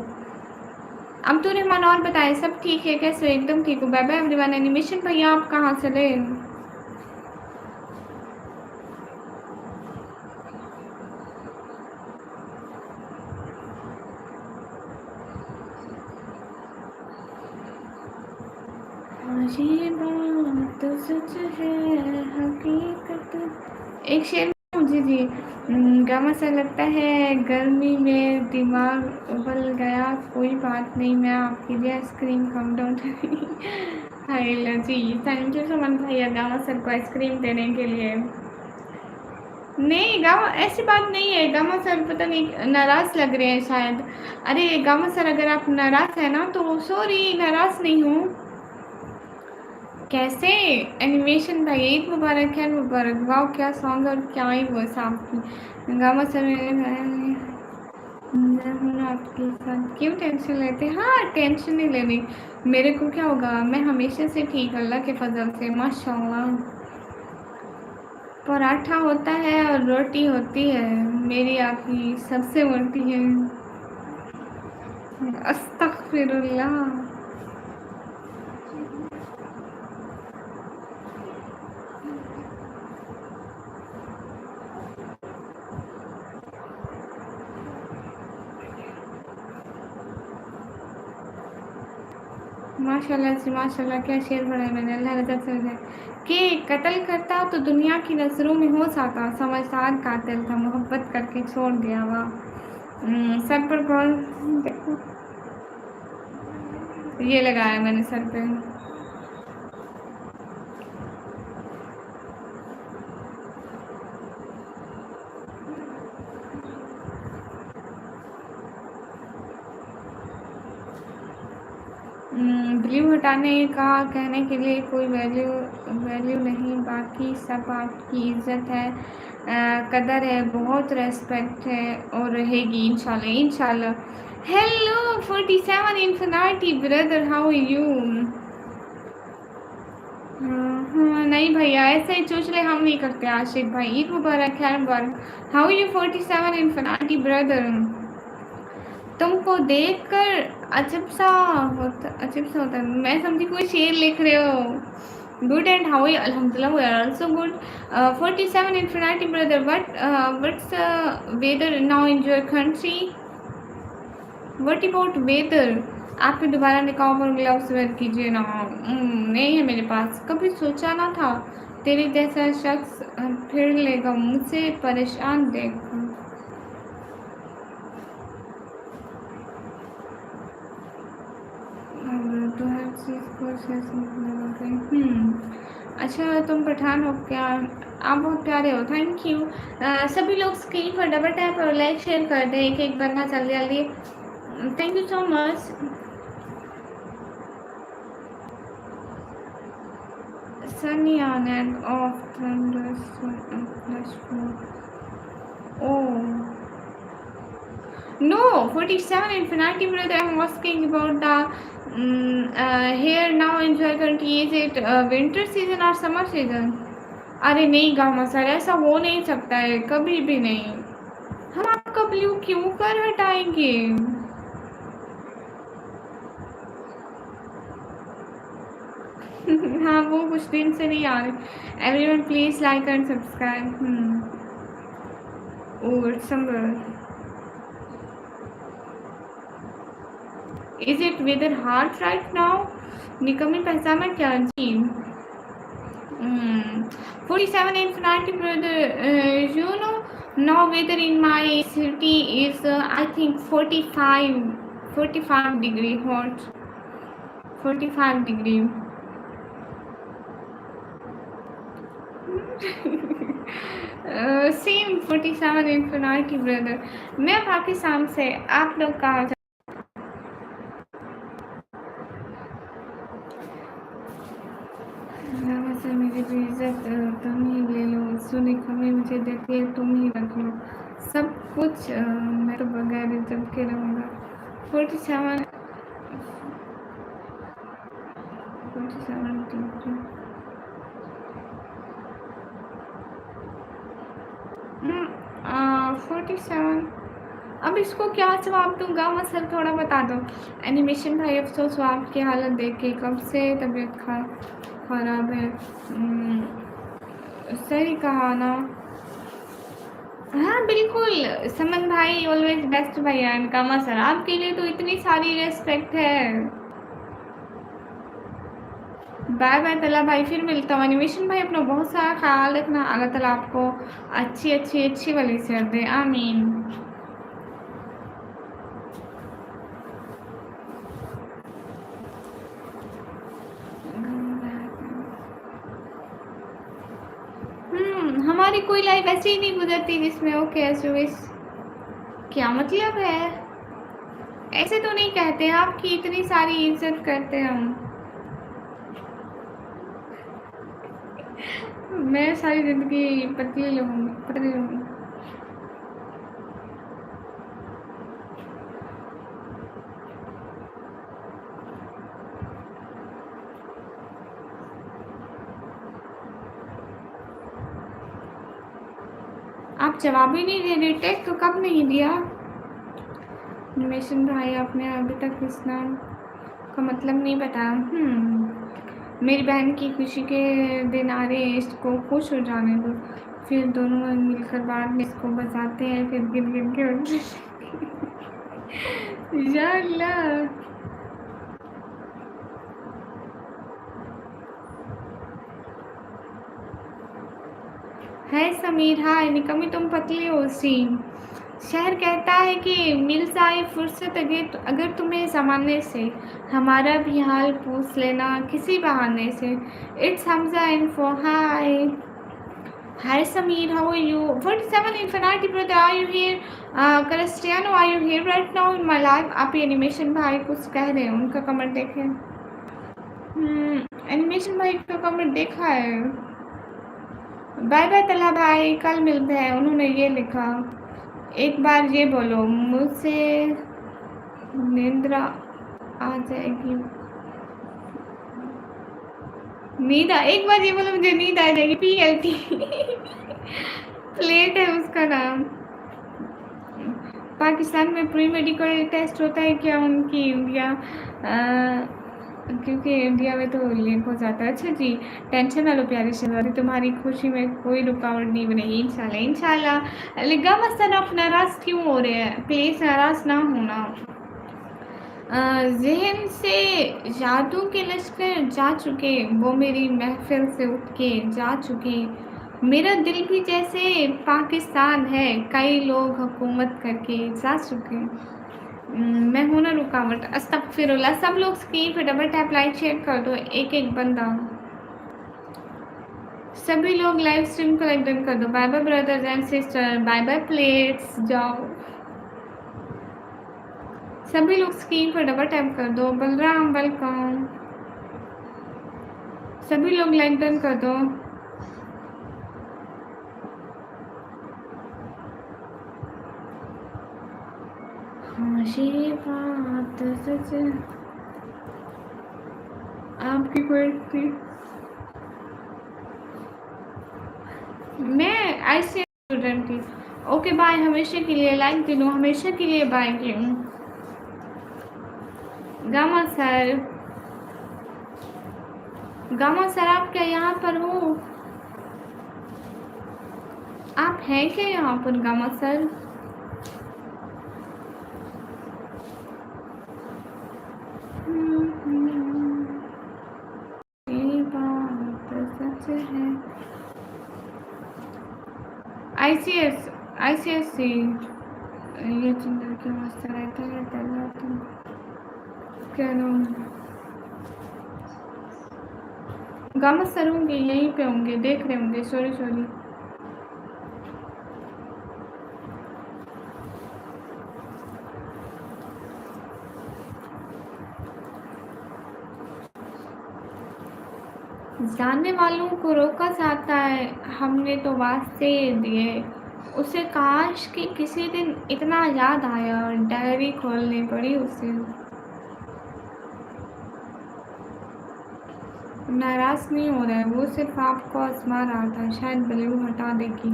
अब तो रहमान और बताए सब ठीक है कैसे हो? एकदम ठीक हो। Bye bye everyone. एनिमेशन भैया आप कहाँ चले? ये बात तो सच है हकीकत। एक शेर मुझे जी गामा सा लगता है गर्मी में दिमाग उबल गया, कोई बात नहीं मैं आपके लिए आइसक्रीम कम डाउन हाय जी, थैंक यू सो मच भैया गामा सर को आइसक्रीम देने के लिए। नहीं गामा ऐसी बात नहीं है, गामा सर पता नहीं नाराज लग रहे हैं शायद। अरे गामा सर अगर आप नाराज है ना तो सॉरी, नाराज नहीं हूँ। कैसे एनिमेशन भाई ईद मुबारक, खैर मुबारक। वाह क्या सॉन्ग और क्या ही वो आपकी गामा सर। मैं हूँ आपके साथ, क्यों टेंशन लेते? हाँ टेंशन नहीं लेनी, मेरे को क्या होगा, मैं हमेशा से ठीक अल्लाह के फजल से माशाल्लाह। पराठा होता है और रोटी होती है, मेरी आपकी सबसे मोटी है। अस्तगफिरुल्लाह। माशाल्लाह से माशाल्लाह, क्या शेर पढ़ा है मैंने, अल्लाह रज़ा से है कि कत्ल करता तो दुनिया की नज़रों में हो जाता, समझदार कातिल था मोहब्बत करके छोड़ गया। वाह। सर पर कौन देखो, ये लगाया मैंने सर पे। ब्लू हटाने का कहने के लिए कोई वैल्यू वैल्यू नहीं, बाकी सब आपकी इज्जत है, कदर है, बहुत रेस्पेक्ट है और रहेगी इंशाल्लाह इंशाल्लाह। Hello 47 infinity brother, how are you? हाँ नहीं भैया ऐसे ही चुचले हम नहीं करते। आशिक भाई ईद मुबारक, खैर मुबारक। How you 47 infinity brother? तुमको देखकर अजीब सा होता है, मैं समझी कोई शेर लिख रहे हो। Good and how you? अल्हम्दुलिल्लाह we are also good. 47 infinity brother, what's weather now in your country? What about weather? आपके दोबारा निकाह पर ग्लव्स वेयर कीजिए ना। नहीं है मेरे पास, कभी सोचा ना था तेरे जैसा शख्स फिर लेगा मुझसे परेशान देख। तो हर चीज़ को अच्छा तुम पठान हो क्या? आप बहुत प्यारे हो, थैंक यू। सभी लोग स्क्रीन पर डबल टैप और लाइक शेयर कर दें, एक एक बनना जल्दी जल्दी। Thank you so much. Sunny on end of oh no 47 infinity brother, I'm asking about the here now enjoy country, is it winter season or summer season? अरे नहीं गामा सर ऐसा हो नहीं सकता है, कभी भी नहीं। हम आपका ब्लू क्यों कर हटाएंगे? हाँ वो कुछ दिन से नहीं आ रहे। Everyone please like and subscribe. और Samar, is it weather hard right now? निकमी पहचाना क्या जी? 47 infinity brother, you know now weather in my city is I think 45 degree hot, 45 degree। Same 47 infinity brother. मैं पाकिस्तान से, आप लोग कहाँ जा? से मेरी भी इज्जत तुम ही ले लो, सुनी कमी मुझे देती है तुम ही रख लो, सब कुछ मैं तो बगैर इज्जत के रहूँगा। 47 47 डिग्री। 47। अब इसको क्या जवाब दूंगा सर, थोड़ा बता दो। एनिमेशन भाई अफसोस हुआ आपकी हालत देख के, कब से तबीयत खराब है। सही कहा ना। हाँ बिल्कुल, समन भाई ऑलवेज बेस्ट भैया। कामा सर आपके लिए तो इतनी सारी रेस्पेक्ट है। बाय बाय तला भाई, फिर मिलता हूँ। एनिमेशन भाई अपना बहुत सारा ख्याल रखना, अल्लाह ताला आपको अच्छी अच्छी अच्छी वाली सेहत दे, आमीन। हमारी कोई लाइफ ऐसी ही नहीं गुजरती जिसमें ओके एसओएस। क्या मतलब है? ऐसे तो नहीं कहते, आपकी इतनी सारी इज्जत करते हम। मैं सारी जिंदगी पतली रहूंगी, पतली रहूंगी। आप जवाब ही नहीं दे रहे, टेक तो कब नहीं दिया। निमेशन भाई आपने अभी तक इस नाम का मतलब नहीं बताया। मेरी बहन की खुशी के दिन आ रहे हैं, इसको खुश हो जाने दो, फिर दोनों मिलकर बाद में इसको बजाते हैं, फिर गिन गिन के या अल्लाह। है समीर, हाय निकमी, तुम पतली हो सी। शहर कहता है कि मिल जाए फुर्सत अगर तुम्हें ज़माने से, हमारा भी हाल पूछ लेना किसी बहाने से। It's Hamza info, hi. Hi Sameer, how are you? 47 infinity brother, are you here? Cristiano, are you here right now in my life? आप एनिमेशन भाई कुछ कह रहे हैं, उनका कमेंट देखें। एनिमेशन भाई का कमेंट देखा है। बाय बाय तला भाई, कल मिलते हैं। उन्होंने ये लिखा, एक बार ये बोलो मुझसे निंद्रा आ जाएगी, एक बार ये बोलो मुझे नींद आ जाएगी। PLT प्लेट है उसका नाम। पाकिस्तान में प्री मेडिकल टेस्ट होता है क्या उनकी? इंडिया क्योंकि इंडिया में तो लिंक हो जाता है। अच्छा जी, टेंशन ना लो प्यारी शहजादी, तुम्हारी खुशी में कोई रुकावट नहीं बनेगी इंशाल्लाह इंशाल्लाह। लिगा मसन आप नाराज़ क्यों हो रहे हैं? प्लीज़ नाराज़ ना होना। ज़हन से जादू के लश्कर जा चुके, वो मेरी महफिल से उठ के जा चुके। मेरा दिल भी जैसे पाकिस्तान है, कई लोग हुकूमत करके जा चुके। मैं हूं ना रुकावट, अस्तगफिरुल्लाह। सब लोग स्क्रीन पे डबल टैप लाइक शेयर कर दो, एक एक बंदा। सभी लोग लाइव स्ट्रीम को लाइक डन कर दो। Bye bye brothers and sister, bye bye plates, जाओ। सभी लोग स्क्रीन पर डबल टैप कर दो। बलराम वेलकम। सभी लोग लाइक डन कर दो। हाँ ये बात सच है। आपकी कोई थी, मैं ऐसे स्टूडेंट थी। ओके बाय, हमेशा के लिए लाइक दे दो, हमेशा के लिए बाय क्यों। गामा सर, गामा सर आप क्या यहाँ पर हो? आप हैं क्या यहाँ पर गामा सर? ये बात सच है। ICSC ये चिंता के वास्ते रहता है पहला तुम क्या नाम? गामा सर होंगे, यहीं पे होंगे, देख रहे होंगे। Sorry sorry. जानने वालों को रोका जाता है, हमने तो वास्ते दिए उसे। काश कि किसी दिन इतना याद आया और डायरी खोलनी पड़ी उसे। नाराज नहीं हो रहा है वो, सिर्फ आपको आजमा रहा था, शायद ब्लू हटा देगी।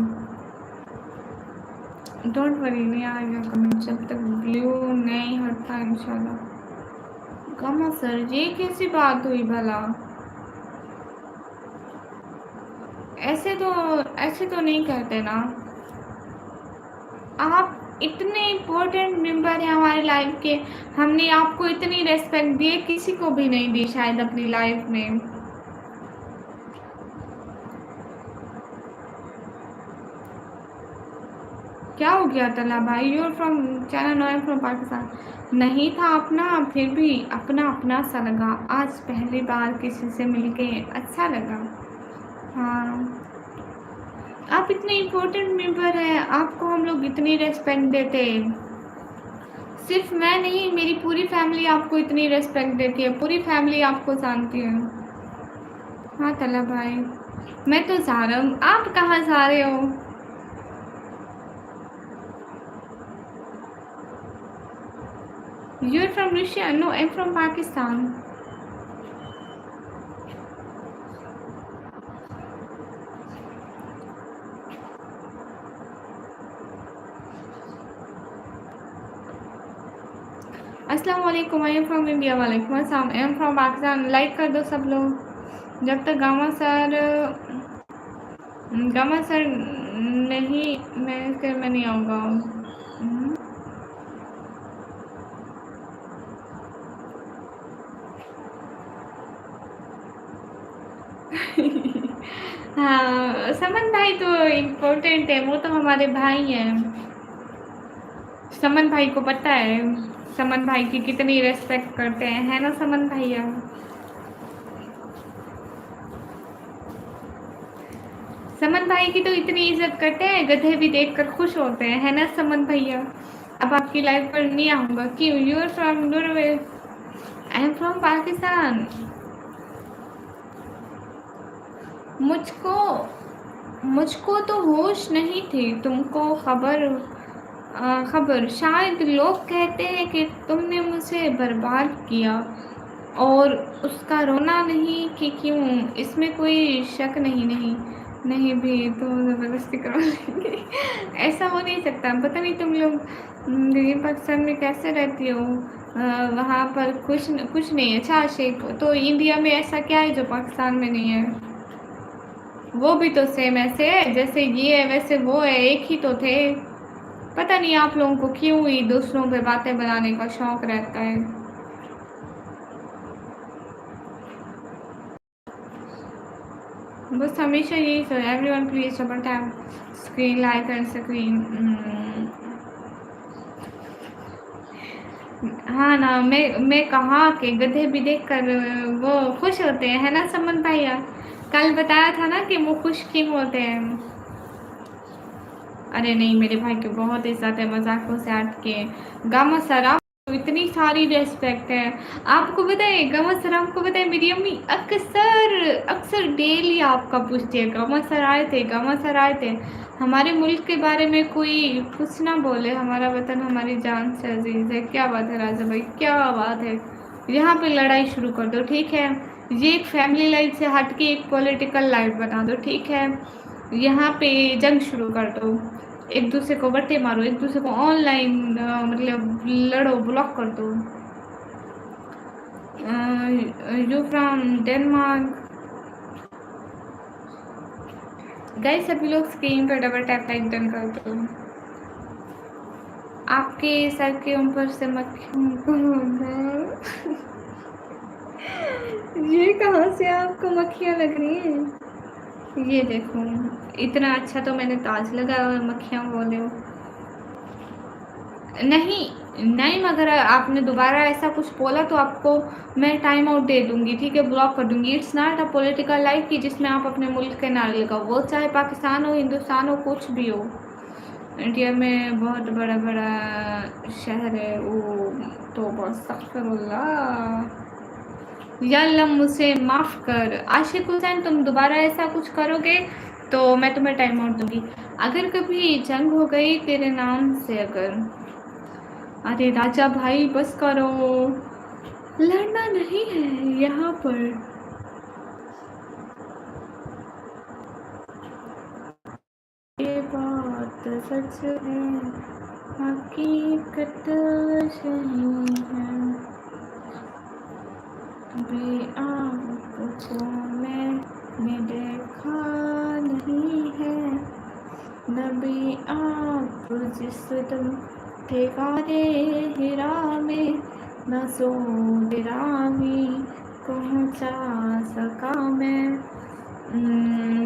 डोंट वरी, नहीं आएगा कमेंट जब तक ब्लू नहीं हटता इंशाल्लाह। कमा सर, ये कैसी बात हुई भला? ऐसे तो नहीं करते ना। आप इतने इम्पोर्टेंट मेंबर हैं हमारी लाइफ के, हमने आपको इतनी रेस्पेक्ट दी है, किसी को भी नहीं दी शायद अपनी लाइफ में। क्या हो गया तला भाई? You're from China, no am from Pakistan. नहीं था अपना, फिर भी अपना अपना सा लगा। आज पहली बार किसी से मिलके अच्छा लगा। हाँ, आप इतने इम्पोर्टेंट मेंबर हैं, आपको हम लोग इतनी रेस्पेक्ट देते हैं। सिर्फ मैं नहीं, मेरी पूरी फैमिली आपको इतनी रेस्पेक्ट देती है, पूरी फैमिली आपको जानती है। हाँ तला भाई, मैं तो जा रहा हूँ, आप कहाँ जा रहे हो? You're from Russia? No, I am from Pakistan. अस्सलाम वालेकुम, आई एम फ्रॉम इंडिया। वालेकुम अस्सलाम, I am from Pakistan. Like कर दो सब लोग। जब तक गामा सर नहीं, मैं नहीं आऊँगा। हाँ, समन भाई तो इम्पोर्टेंट है, वो तो हमारे भाई हैं। समन भाई को पता है समन भाई की कितनी रेस्पेक्ट करते हैं, है ना समन भैया? समन भाई की तो इतनी इज्जत करते हैं, गधे भी देखकर खुश होते हैं, है ना समन भैया? अब आपकी लाइफ पर नहीं आऊँगा। क्यों? You are from Norway? I am from Pakistan. मुझको मुझको तो होश नहीं थी, तुमको खबर शायद लोग कहते हैं कि तुमने मुझे बर्बाद किया, और उसका रोना नहीं कि क्यों, इसमें कोई शक नहीं। नहीं नहीं भी तो ज़बरदस्ती करवा लेंगे। ऐसा हो नहीं सकता। पता नहीं तुम लोग दिल्ली पाकिस्तान में कैसे रहती हो, वहाँ पर कुछ नहीं है। अच्छा शेख, तो इंडिया में ऐसा क्या है जो पाकिस्तान में नहीं है? वो भी तो सेम ऐसे है, जैसे ये है वैसे वो है, एक ही तो थे। पता नहीं आप लोगों को क्यों ही दूसरों पे बातें बनाने का शौक रहता है। बस हमेशा यही sir, everyone please double tap screen, like and screen. हाँ ना, मैं कहा कि गधे भी देखकर वो खुश होते हैं, है ना समन भैया? कल बताया था ना कि वो खुश क्यों होते हैं। अरे नहीं, मेरे भाई के बहुत इज्जत है, मजाकों से हट के। गामा सर, आप इतनी सारी रेस्पेक्ट है। आपको बताए गामा सर, आपको बताए मेरी अम्मी अक्सर अक्सर डेली आपका पूछती है, गामा सर आए थे, गामा सर आए थे। हमारे मुल्क के बारे में कोई कुछ ना बोले, हमारा वतन हमारी जान से अजीज है। क्या बात है राजा भाई, क्या बात है? यहाँ पे लड़ाई शुरू कर दो, ठीक है? ये एक फैमिली लाइफ से हट के एक पॉलिटिकल लाइफ बना दो, ठीक है? यहाँ पे जंग शुरू कर दो, एक दूसरे को बट्टे मारो, एक दूसरे को ऑनलाइन मतलब लड़ो, ब्लॉक कर दो। You from Denmark? गाइस सभी लोग स्क्रीन पर डबल टैप लाइक डन कर दो। आपके सर के ऊपर से मक्खियों को ये कहाँ से आपको मक्खियाँ लग रही हैं? ये देखो, इतना अच्छा तो मैंने ताज लगाया और मक्खियाँ बोले हो। नहीं नहीं, मगर आपने दोबारा ऐसा कुछ बोला तो आपको मैं टाइम आउट दे दूंगी, ठीक है? ब्लॉक कर दूंगी। It's not a political life कि जिसमें आप अपने मुल्क के नारे लगाओ, वो चाहे पाकिस्तान हो, हिंदुस्तान हो, कुछ भी हो। इंडिया में बहुत बड़ा बड़ा शहर है वो, तो बस या अल्लाह मुझे माफ़ कर। आशिक हुसैन, तुम दोबारा ऐसा कुछ करोगे तो मैं तुम्हें टाइम आउट दूंगी। अगर कभी जंग हो गई तेरे नाम से, अगर, अरे राजा भाई बस करो, लड़ना नहीं है यहाँ पर। ये बात सच है, हकीकत सही है। कभी आपको मैंने देखा नहीं है, नबी आप जिस दम थे गारे हिरा में, न सोद राही पहुँचा सका मैं।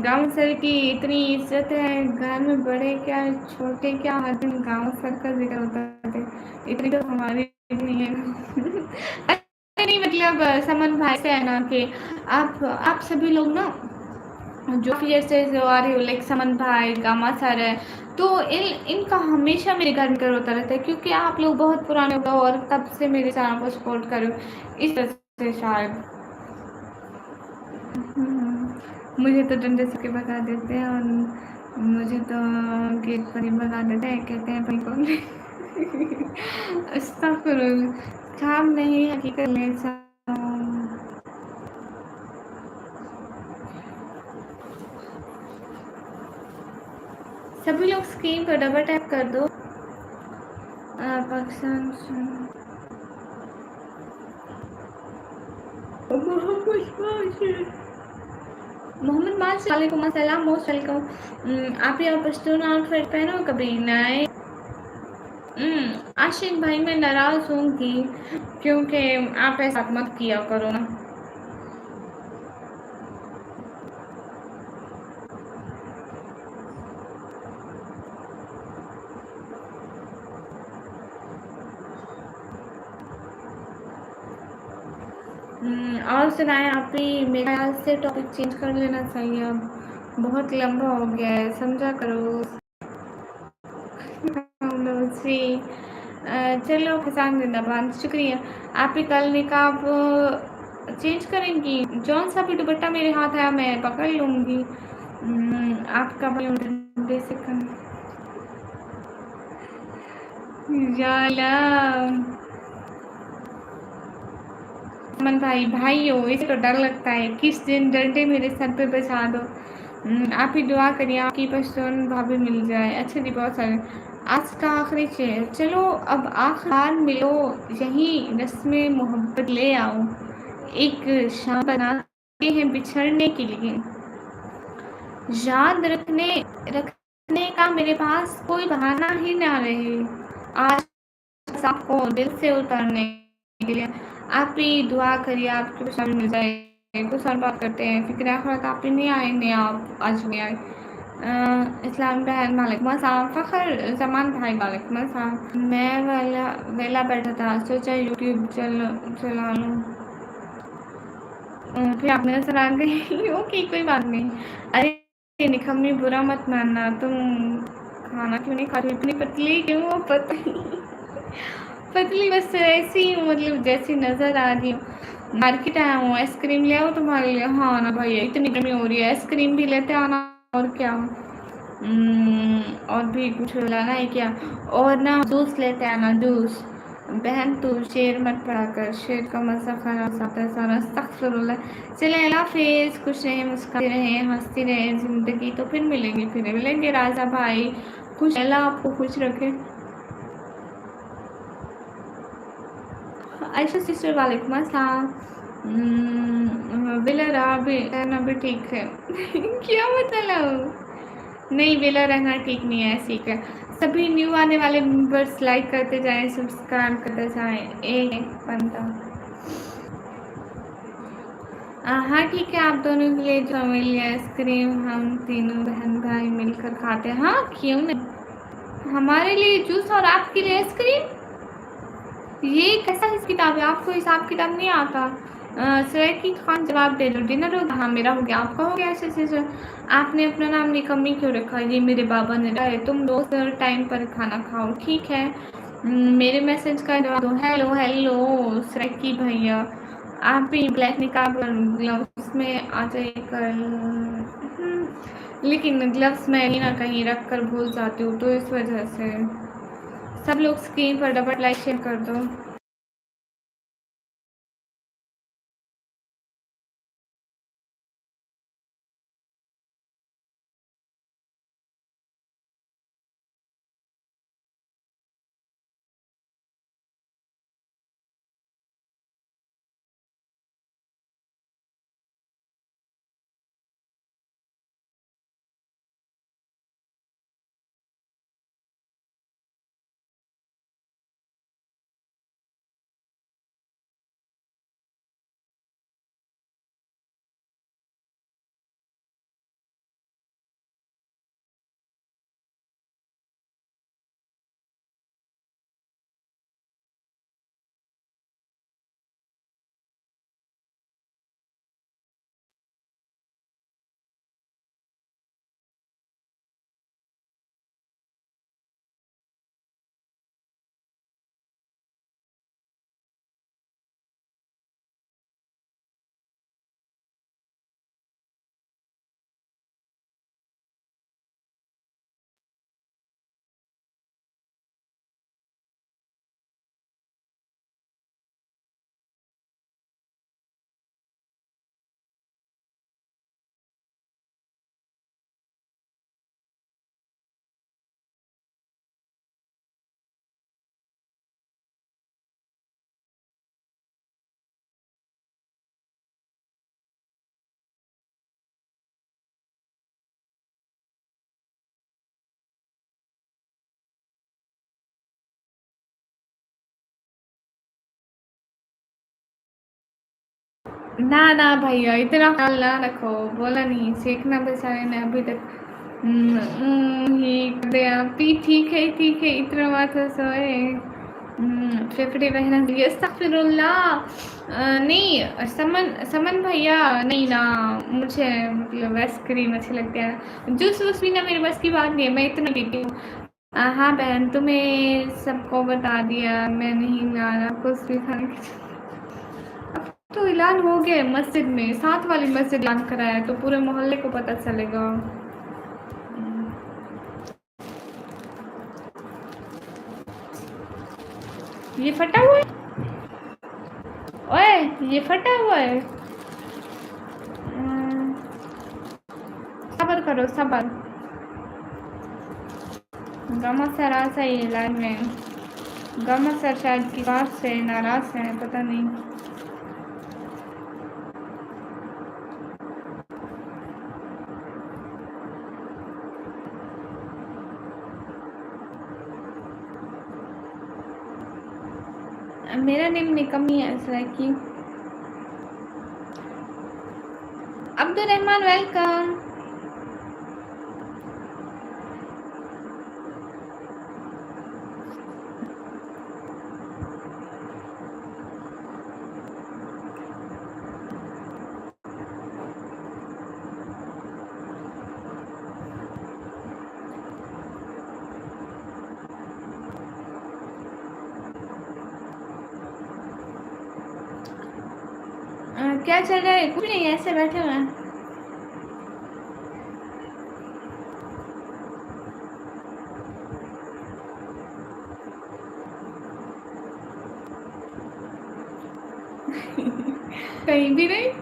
गाँव सर की इतनी इज्जत है, घर में बड़े क्या छोटे क्या, हर दिन गाँव सर का जिक्र होता है, इतनी तो हमारी नहीं है। नहीं मतलब समन भाई से है ना कि आप सभी लोग ना जो फिर से जो आ रही हो, लाइक समन भाई, गामा सर है, तो इनका हमेशा मेरे घर में कर होता रहता है, क्योंकि आप लोग बहुत पुराने हो और तब से मेरे चैनल को सपोर्ट करो, इस वजह से शायद। मुझे तो डंडे से के भगा देते हैं, और मुझे तो गेट पर ही भगा देते हैं, कहते हैं भाई को अस्तगफुरुल्लाह, काम नहीं हकीकत में सभी लोग स्क्रीन पर डबल टैप कर दो। पाकिस्तान मोहम्मद मास वालेकुम अस्सलाम, मोस्ट वेलकम। आप यहाँ पश्तून आउटफिट पहनो कभी नए। आशिक भाई मैं नाराज़ हूँ कि क्योंकि आप ऐसा मत किया करो ना। और सुनाएं आप ही, मेरे ख्याल से टॉपिक चेंज कर लेना चाहिए, अब बहुत लंबा हो गया है, समझा करो। जी चलो फसान जिंदाबाद, शुक्रिया। आप ही कल निकाब चेंज करेंगी, जौन सा भी दुपट्टा मेरे हाथ आया मैं पकड़ लूँगी। आपका दे सकन मन भाई भाई हो, इसे तो डर लगता है, किस दिन डंडे मेरे सर पे बचा दो। आप ही दुआ करिए आपकी पश्तून भाभी मिल जाए। अच्छा जी, बहुत सारे। आज का आखिरी शेर, चलो अब आखिर मिलो, यही रस्म मोहब्बत ले आओ, एक शाम बनाते हैं बिछड़ने के लिए, याद रखने का मेरे पास कोई बहाना ही ना रहे, आज आपको दिल से उतारने के लिए। आप ही दुआ करिए आपकी परेशानी मिल जाए। कुछ साल बात करते हैं, फिक्र आखिरत आप ही नहीं आए, नहीं आप आज नहीं आए। इस्लाम बहन वालेकुम अस्सलाम, फ़खर जमान भाई वालेकुम अस्सलाम। मैं वेला बैठा था, सोचा यूट्यूब चला लूँ, फिर आप नजर आ गई। ओके कोई बात नहीं। अरे निकम्मी बुरा मत मानना, तुम खाना क्यों नहीं खाती, इतनी पतली क्यों हो? पतली बस ऐसी ही हूँ, मतलब जैसी नज़र आ रही हूँ। मार्केट आया हूँ, आइसक्रीम ले आओ तुम्हारे लिए। हाँ ना भाई, इतनी गर्मी हो रही है, आइसक्रीम भी लेते आना, और क्या। और भी कुछ लाना है क्या? और ना जूस लेते आना, जूस। बहन तू शेर मत पड़ा कर, शेर का मज़ा खराब आता है सारा, अस्तगफिरुल्लाह। चले अल्लाह हाफिज़, खुश रहें, मुस्कुराते रहें, हंसती रहें ज़िंदगी, तो फिर मिलेंगे फिर मिलेंगे। राजा भाई खुश, अल्लाह आपको खुश रखे। आयशा सिस्टर वालेकुम अस्सलाम। वेला रहा भी रहना भी ठीक है। क्या मतलब? नहीं, वेला रहना ठीक नहीं है, ठीक है। सभी न्यू आने वाले मेंबर्स लाइक करते जाएं, सब्सक्राइब करते जाएं, एक एक बंदा। हाँ ठीक है, आप दोनों के लिए जो मिली आइसक्रीम हम तीनों बहन भाई मिलकर खाते हैं। हाँ क्यों नहीं, हमारे लिए जूस और आपके लिए आइसक्रीम, ये कैसा हिसाब किताब है? आपको हिसाब किताब नहीं आता? सर खान जवाब दे दो, डिनर हो? हाँ मेरा हो गया, आपका हो गया? ऐसे ऐसे आपने अपना नाम निकम्मी क्यों रखा? ये मेरे बाबा ने रखा है। तुम दोस्त टाइम पर खाना खाओ, ठीक है। मेरे मैसेज का जवाब दो। हेलो हेलो सरेकी भैया, आप भी ब्लैक निकाब ग्लव्स में आ जाइए कल। लेकिन ग्लव्स मैं कहीं ना कहीं रख कर भूल जाती हूँ, तो इस वजह से सब लोग स्क्रीन पर डबल लाइक शेयर कर दो। ना ना भैया इतना ख्याल ना रखो, बोला नहीं सीखना बेचारे ने अभी तक ही कर दिया। ठीक है इतना बात है सोए। फेफड़े बहना चाहिए अस्तगफिरुल्लाह। नहीं समन समन भैया नहीं ना, मुझे मतलब आइसक्रीम अच्छी लगती है, जूस वूस भी ना मेरे बस की बात नहीं है, मैं इतना पीती हूँ। हाँ बहन तुम्हें सबको बता दिया, मैं नहीं लाना कुछ भी खाने की। तो ऐलान हो गया है मस्जिद में, साथ वाली मस्जिद ऐलान कराया है, तो पूरे मोहल्ले को पता चलेगा। ये फटा हुआ है, ओए ये फटा हुआ है। सबर करो सबर। गमा सर आ सही है लाइन में। गमा सर शायद की बात से नाराज है, पता नहीं। मेरा नेम निकम्मी है ऐसा है कि अब्दुल रहमान वेलकम। क्या चल रहा है? कुछ नहीं, ऐसे बैठे हुए हैं। कहीं भी नहीं।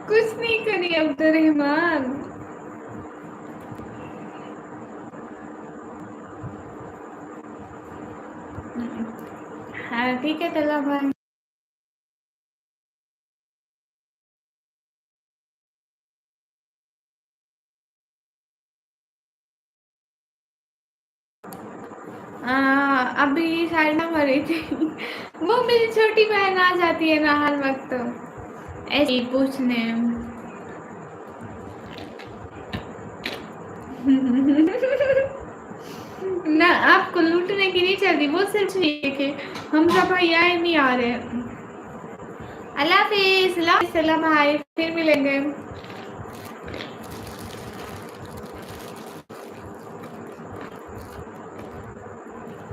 कुछ नहीं करी अब्दुल रहमान। हाँ ठीक है चलो भाई। अभी शायद ना मरी थी। वो मेरी छोटी बहन आ जाती है ना हर वक्त ऐसे ही पूछने। ना आपको लूटने की नहीं चल रही, वो सिर्फ ये कि हम सब भाई आए नहीं आ रहे। अल्लाह हाफिज, अल्लाह हाफिज, अल्लाह भाई, फिर मिलेंगे।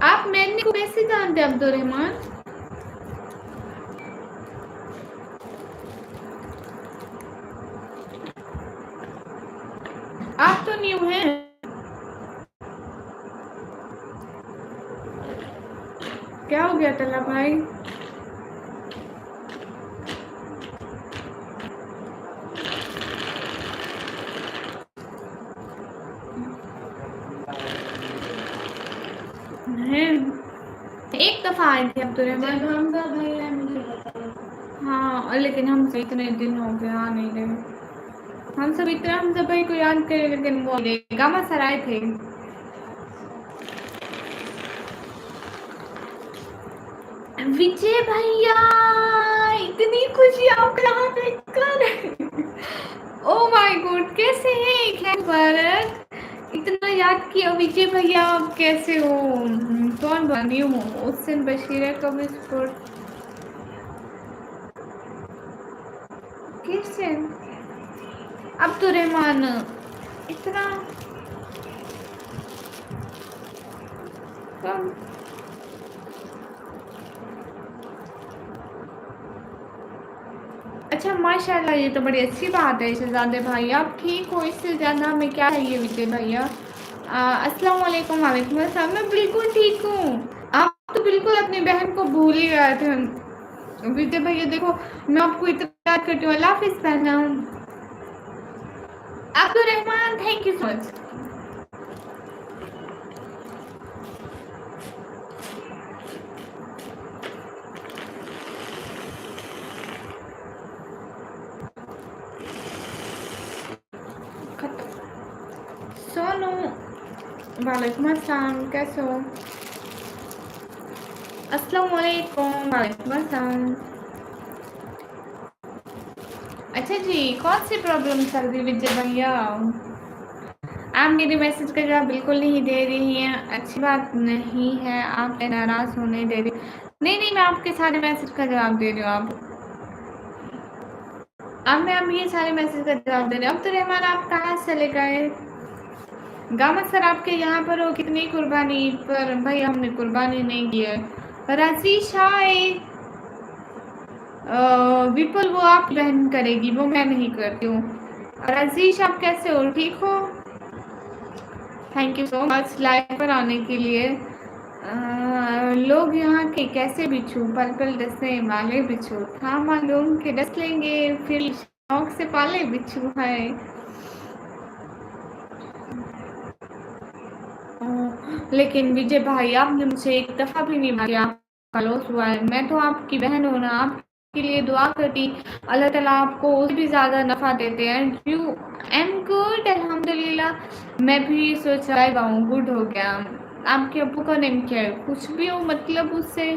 आप मैंने को कैसे जानते अब्दुल रहमान? आप तो न्यू हैं। क्या हो गया तला भाई? हैं एक दफा आए थे अब्दुल रहमान। हमजा भाई है मुझे पता। हाँ और लेकिन हम से इतने दिन हो गए आ नहीं रहे। हम सब इतना हम सब भाई को याद करे लेकिन वो गामा सर आए थे। विजय भैया इतनी खुशी आपको यहाँ देखकर। ओ माय गॉड कैसे हैं? खैर भारत इतना याद किया विजय भैया, आप कैसे हो? कौन बनी हूँ उससे बशीरा कभी स्पोर्ट कैसे अब्दुल रहमान इतना कम। अच्छा माशाल्लाह, ये तो बड़ी अच्छी बात है शहजादे भाई, आप ठीक हो, इससे ज़्यादा हमें क्या चाहिए विजय भैया। अस्सलाम वालेकुम। वालेकुम अस्सलाम। मैं बिल्कुल ठीक हूँ। आप तो बिल्कुल अपनी बहन को भूल ही गए थे विजय भैया। देखो मैं आपको इतना याद करती हूँ। अल्लाह हाफिज़ पहना Abdul Rahman, thank you so much. वालेकुम अस्सलाम, कैसे हो? अस्सलाम वालेकुम, वालेकुम अस्सलाम। अच्छा जी, कौन सी प्रॉब्लम चल रही विजय भैया? आप मेरे मैसेज का जवाब बिल्कुल नहीं दे रही हैं, अच्छी बात नहीं है। आप नाराज होने दे रही। नहीं नहीं, मैं आपके सारे मैसेज का जवाब दे रही हूँ। अब मैं ये सारे मैसेज का जवाब दे रही हूँ। अब तो रहमान आप कहाँ चले गए? गामत सर आपके यहाँ पर हो कितनी कुर्बानी, पर भाई हमने कुर्बानी नहीं की है। रजीश हाय। विपुल वो आप बहन करेगी, वो मैं नहीं करती हूँ। रजीश आप कैसे हो, ठीक हो? Thank you so much live पर आने के लिए। लोग यहाँ के कैसे बिच्छू, पल पल डसने वाले बिच्छू, था मालूम के डस लेंगे, फिर शौक से पाले बिच्छू है। लेकिन विजय भाई आपने मुझे एक दफा भी नहीं मारा, आपका लॉस हुआ है। मैं तो आपकी बहन हूँ ना, आपके लिए दुआ करती, अल्लाह ताला आपको उससे भी ज़्यादा नफ़ा देते हैं। यू एम गुड अल्हम्दुलिल्लाह। मैं भी सोच रहा हूँ गुड हो गया। आपके अब्बू का नेम क्या है? कुछ भी हो, मतलब उससे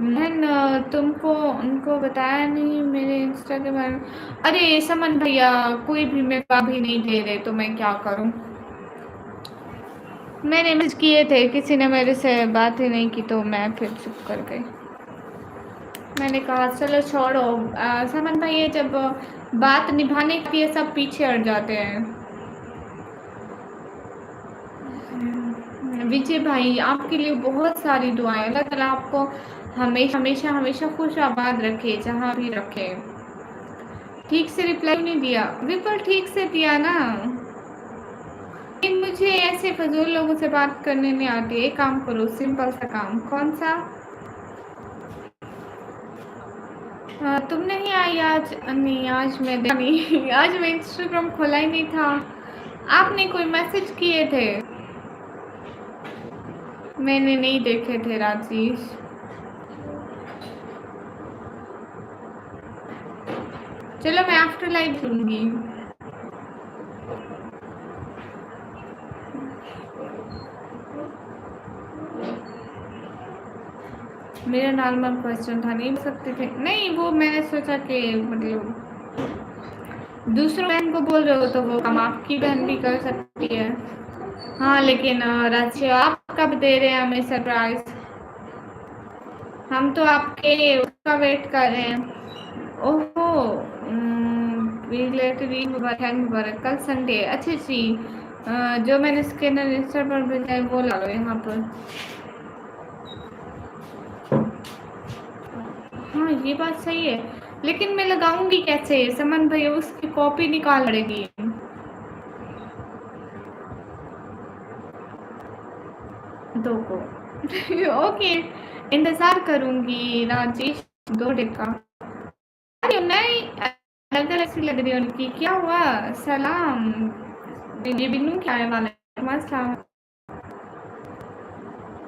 बहन तुमको उनको बताया नहीं मेरे इंस्टा के बारे में? अरे समन भैया, कोई भी मेरे को अभी नहीं दे रहे, तो मैं क्या करूँ? मैंने मैसेज किए थे, किसी ने मेरे से बात ही नहीं की, तो मैं फिर चुप कर गई। मैंने कहा चलो छोड़ो। समन भाई, ये जब बात निभाने की है, सब पीछे हट जाते हैं। विजय भाई आपके लिए बहुत सारी दुआएं, अल्लाह ताला आपको हमेशा हमेशा हमेशा खुश आबाद रखे, जहाँ भी रखे। ठीक से रिप्लाई नहीं दिया विपुल? ठीक से दिया ना। मुझे ऐसे फजूल लोगों से बात करने नहीं आती। एक काम करो, सिंपल सा काम। कौन सा? तुम नहीं आई आज? नहीं आज मैं नहीं आज मैं इंस्टाग्राम खोला ही नहीं था। आपने कोई मैसेज किए थे? मैंने नहीं देखे थे राजेश। चलो मैं आफ्टर लाइफ लूंगी। मेरा नॉर्मल क्वेश्चन था, नहीं बोल सकते थे? नहीं, वो मैंने सोचा कि मतलब दूसरों बहन को बोल रहे हो तो वो काम आपकी बहन भी कर सकती है। हाँ लेकिन राशि आप कब दे रहे हैं हमें सरप्राइज? हम तो आपके उसका वेट कर रहे हैं। ओहो, मुबारक। कल संडे है। अच्छा जी, जो मैंने स्कैनर इंस्टा पर भेजा है वो ला लो यहाँ पर। हाँ ये बात सही है, लेकिन मैं लगाऊंगी कैसे? समन भैया उसकी कॉपी निकाल पड़ेगी। दो को ओके, इंतजार करूंगी राजेश। 2 डे का। अरे नहीं, नजर ऐसी लग रही है उनकी। क्या हुआ? सलाम, ये बिन्नू क्या है वाला?